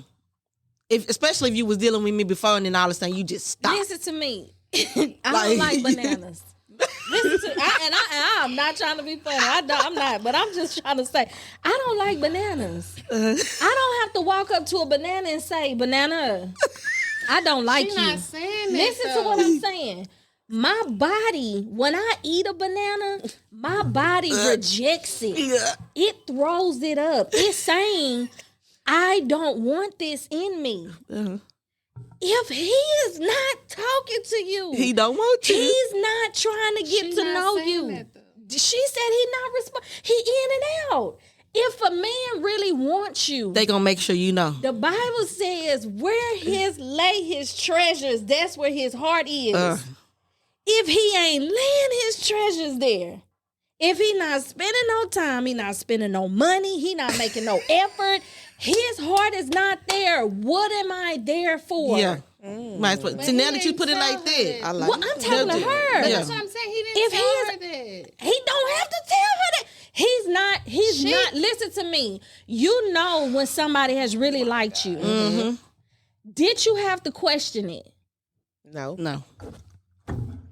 Especially if you was dealing with me before and then all of a sudden you just stop. Listen to me. I don't like bananas. Listen to I'm not trying to be funny. I'm not, but I'm just trying to say I don't like bananas. I don't have to walk up to a banana and say, "Banana, I don't like She's you." not saying that. Listen to what I'm saying. My body, when I eat a banana, my body rejects it. Yeah. It throws it up. It's saying, I don't want this in me. If he is not talking to you, He don't want you. he's not trying to get She to not know saying you. that, though. She said he not respond. He in and out. If a man really wants you, They gonna make sure you know. the Bible says where his lay his treasures, that's where his heart is. If he ain't laying his treasures there, if he not spending no time, he not spending no money, he not making no effort, his heart is not there. What am I there for? Yeah. Might as well. So now that you put it like that, I like Well, I'm talking to her. Yeah. That's what I'm saying. He didn't If tell he's- her that. He don't have to tell her that. He's not. Listen to me. You know when somebody has really liked you. Mm-hmm. Did you have to question it? No. no.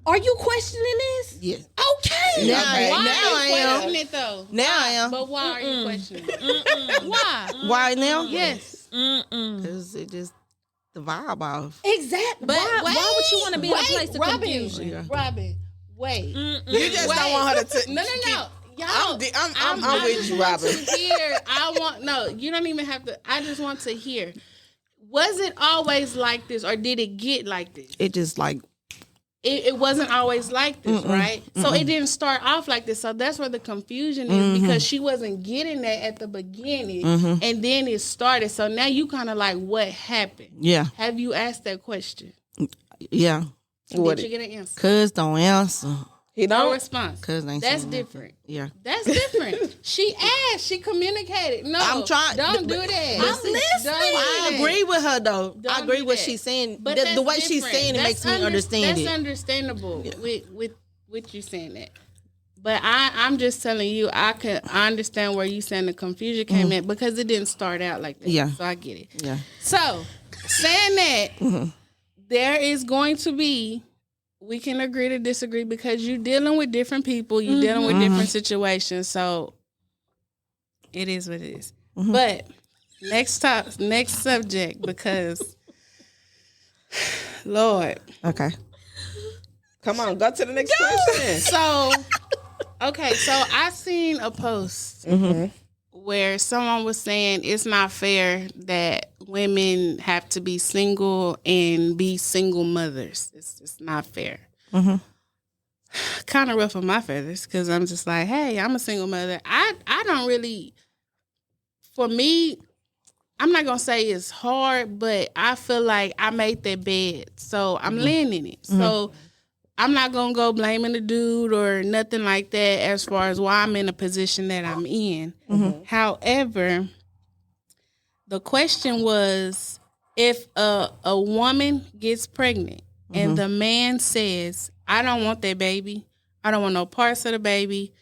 Are you questioning this? Yeah. Okay. Now, Okay. Why now are I you am. questioning it though? Now I am. But why are you questioning it? Why? Why now? Yes. Because it just the vibe off. Exactly. But why would you want to be in a place of Robin, confusion? Yeah. Robin, wait. You just don't want her to. No. Y'all, I'm with just you, want Robin. to hear. You don't even have to. I just want to hear. Was it always like this, or did it get like this? It just like It wasn't always like this, right? So it didn't start off like this. So that's where the confusion is because she wasn't getting that at the beginning, and then it started. So now you kind of like, what happened? yeah, Have you asked that question? yeah. Did you get an answer? Cuz don't answer. He No don't. response. Cuz ain't That's saying different. nothing. Yeah. That's different. She asked. She communicated. No, I'm trying- Don't but- do that. I'm listening. Don't do I that. agree with her though. Don't I agree do what that. she's saying. But The that's way she's different. saying it That's makes me understand that's it. understandable with you saying that. But I'm just telling you, I understand where you saying the confusion came in because it didn't start out like that. Yeah. So I get it. Yeah. So saying that, there is going to be. We can agree to disagree because you're dealing with different people, you're dealing with different situations. So it is what it is. But next subject, because Lord. Okay. Come on, go to the next question. So okay, so I seen a post where someone was saying it's not fair that women have to be single and be single mothers. It's not fair. Kind of ruffle my feathers because I'm just like, hey, I'm a single mother. I don't really, for me, I'm not gonna say it's hard, but I feel like I made that bed, so I'm laying in it. So I'm not gonna go blaming the dude or nothing like that as far as why I'm in a position that I'm in. However, the question was if a woman gets pregnant and the man says, I don't want that baby. I don't want no parts of the baby.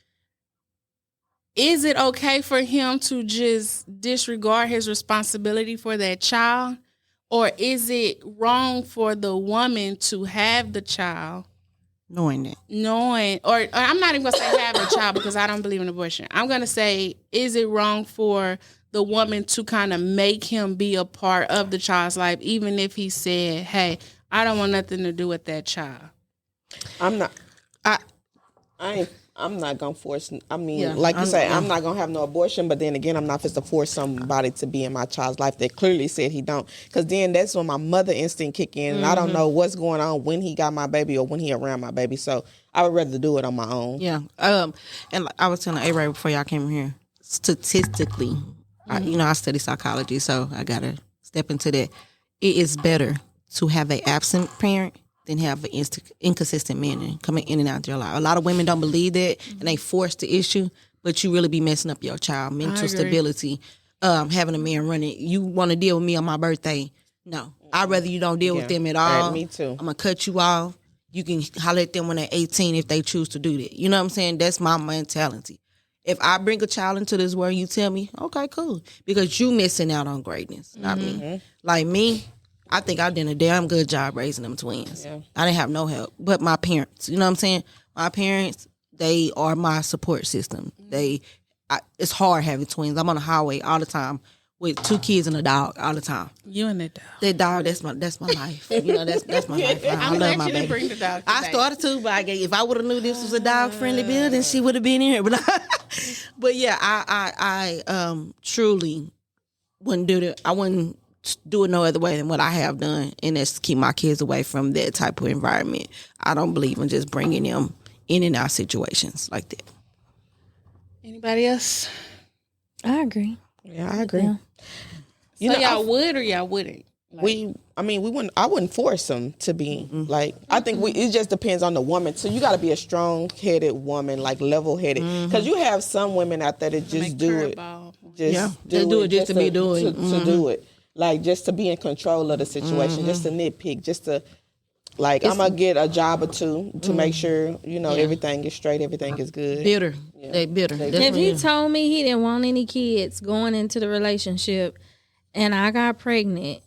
Is it okay for him to just disregard his responsibility for that child? Or is it wrong for the woman to have the child? Knowing that. Or I'm not even going to say have the child because I don't believe in abortion. I'm going to say, is it wrong for the woman to kind of make him be a part of the child's life, even if he said, hey, I don't want nothing to do with that child? I'm not gonna force. I mean, like you say, I'm not gonna have no abortion. But then again, I'm not supposed to force somebody to be in my child's life that clearly said he don't. Because then that's when my mother instinct kick in, and I don't know what's going on when he got my baby or when he around my baby. So I would rather do it on my own. Yeah. And I was telling A-Ray before y'all came here, statistically, I study psychology, so I gotta step into that. It is better to have an absent parent than have an inconsistent man coming in and out of your life. A lot of women don't believe that, and they force the issue, but you really be messing up your child mental stability. Having a man running, you want to deal with me on my birthday? No, I'd rather you don't deal with them at all. Me too. I'm gonna cut you off. You can holler at them when they're 18 if they choose to do that. You know what I'm saying? That's my mentality. If I bring a child into this world, you tell me, okay, cool, because you missing out on greatness, not me. Like me, I think I did a damn good job raising them twins. Yeah. I didn't have no help, but my parents. You know what I'm saying? My parents, they are my support system. It's hard having twins. I'm on the highway all the time with 2 kids and a dog all the time. You and that dog. That dog, that's my life. You know, that's my life. I love my baby. Bring the dog today. I started to, but if I would have knew this was a dog friendly building, she would have been in here. But yeah, I truly wouldn't do that. I wouldn't do it no other way than what I have done, and that's keep my kids away from that type of environment. I don't believe in just bringing them in and out situations like that. Anybody else? I agree. Yeah, I agree. Yeah. So y'all would or y'all wouldn't? We wouldn't. I wouldn't force them to be like. I think it just depends on the woman. So you got to be a strong-headed woman, like level-headed, because you have some women out there that just do it. They do it just to be doing to do it. Like, just to be in control of the situation, just to nitpick, just to, like, I'm going to get a job or two to make sure, everything is straight, everything is good. Bitter. Yeah. They bitter. If he told me he didn't want any kids going into the relationship and I got pregnant,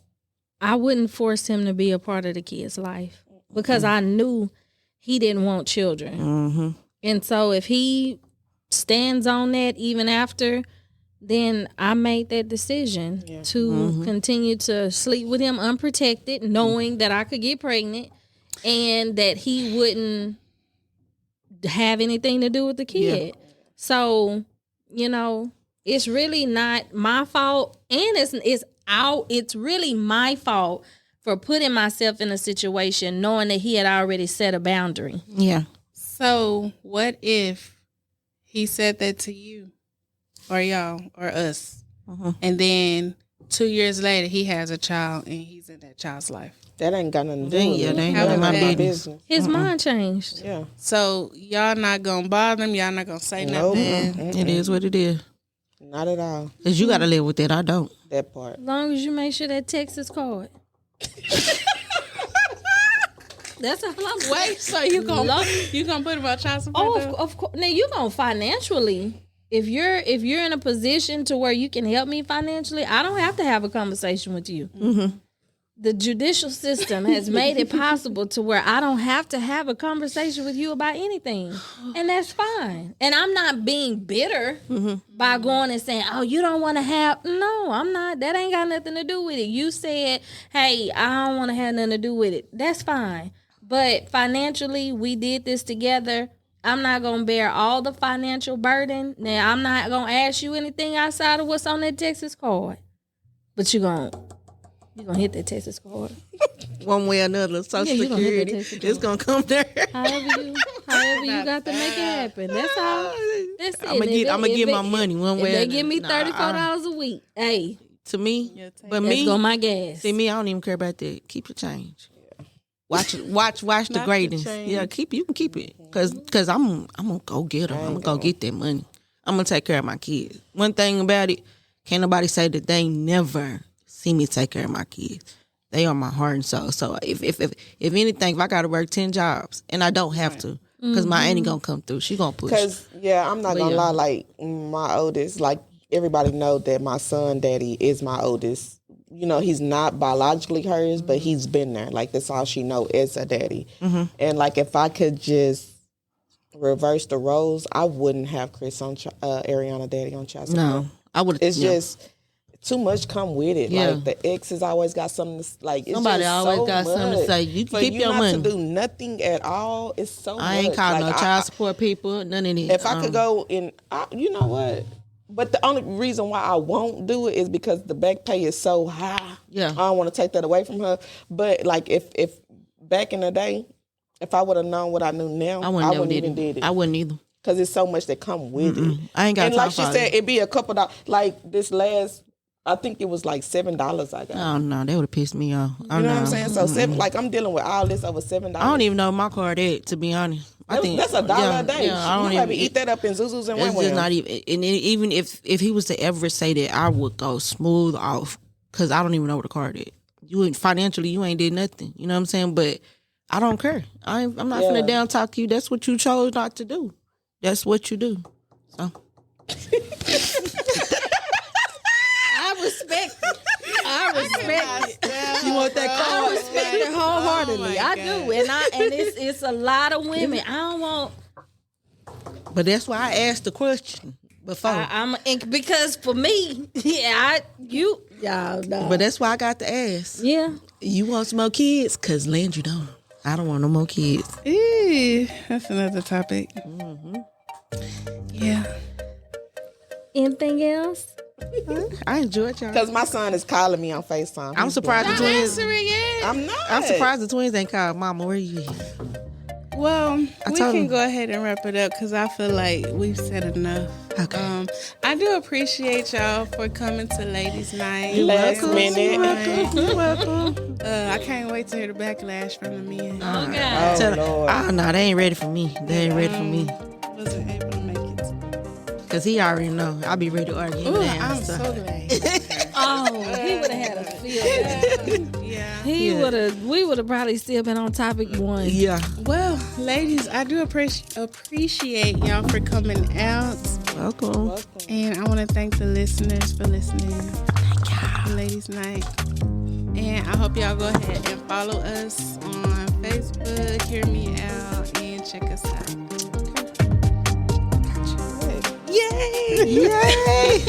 I wouldn't force him to be a part of the kid's life because I knew he didn't want children. And so if he stands on that even after, then I made that decision to continue to sleep with him unprotected, knowing that I could get pregnant and that he wouldn't have anything to do with the kid. Yeah. So, it's really not my fault, and it's really my fault for putting myself in a situation knowing that he had already set a boundary. Yeah. So what if he said that to you? Or y'all, or us. And then 2 years later, he has a child and he's in that child's life. That ain't got nothing to do with it. That ain't got my business. His mind changed. Yeah. So y'all not going to bother him? Y'all not going to say nothing? It is what it is. Not at all. Because you got to live with it. I don't. That part. As long as you make sure that text is card. That's all I'm saying. Wait, so you gonna put him on child support? Of course. Now you gonna financially. If you're in a position to where you can help me financially, I don't have to have a conversation with you. The judicial system has made it possible to where I don't have to have a conversation with you about anything, and that's fine. And I'm not being bitter by going and saying, "Oh, you don't want to have." No, I'm not. That ain't got nothing to do with it. You said, "Hey, I don't want to have nothing to do with it." That's fine. But financially, we did this together. I'm not going to bear all the financial burden. Now, I'm not going to ask you anything outside of what's on that Texas card. But you're going to hit that Texas card. One way or another, Social Security, it's going to come there. However you got to make it happen. That's all. That's it. I'm going to get my money one way or another. They give me $34 a week. Hey. To me, but let's go my gas. See, me, I don't even care about that. Keep your change. Watch the greatness. Yeah, you can keep it. Cause I'm gonna go get them. I'm gonna go get that money. I'm gonna take care of my kids. One thing about it, can't nobody say that they never see me take care of my kids. They are my heart and soul. So if anything, if I got to work 10 jobs, and I don't have to, because my auntie gonna come through, she gonna push. Because I'm not gonna lie. Like my oldest, like everybody know that my son daddy is my oldest. You know, he's not biologically hers, but he's been there. Like that's all she know is a daddy. And like if I could just reverse the roles, I wouldn't have Chris on Ariana daddy on child support. No, I would. It's just too much come with it. Yeah. Like the ex has always got something to, like it's Somebody just always so got something to much. say. You can For keep you your not money. to do nothing at all. It's so much. I ain't calling Like, no child support people. None of this. If I could go in, you know what? But the only reason why I won't do it is because the back pay is so high. Yeah. I don't want to take that away from her. But like if back in the day, if I would have known what I knew now, I wouldn't even did it. I wouldn't either. Because it's so much that come with it. I ain't got and time like she for said, it. it'd be a couple dollars. Like this last, I think it was like $7 I got. Oh no, that would have pissed me off. You know what I'm saying? So like I'm dealing with all this over $7. I don't even know my card at, to be honest. I think that's $1 a day. Yeah, I don't you even eat that up in Zuzu's and That's Wham just Wham. not even. And even if he was to ever say that, I would go smooth off because I don't even know what the card is. You ain't financially, you ain't did nothing. You know what I'm saying? But I don't care. I'm not finna down talk you. That's what you chose not to do. That's what you do. So I respect it. I respect it. you want that I card? respect it wholeheartedly. I do, and it's a lot of women. I don't want. But that's why I asked the question before. Because for me, y'all know. But that's why I got to ask. Yeah. You want some more kids? Cause Landry don't. I don't want no more kids. Ew, that's another topic. Yeah. Anything else? I enjoyed y'all. Because my son is calling me on FaceTime. I'm surprised the Not twins. answering yet. I'm not. I'm surprised the twins ain't called Mama. Where you at? Well, we told can him. go ahead and wrap it up because I feel like we've said enough. Okay. I do appreciate y'all for coming to Ladies' Night. Last minute. You're welcome. I can't wait to hear the backlash from the men. Okay. Oh, Lord. Oh no, they ain't ready for me. They ain't ready for me. Wasn't able to make it. Cause he already know. I'll be ready to argue him Ooh, down. I'm so. so glad. Oh, he would have had a field. Yeah. We would have probably still been on topic one. Yeah. Well, ladies, I do appreciate y'all for coming out. Welcome. And I want to thank the listeners for listening. Thank y'all. Ladies' Night. And I hope y'all go ahead and follow us on Facebook, hear me out, and check us out. Yay! Yay!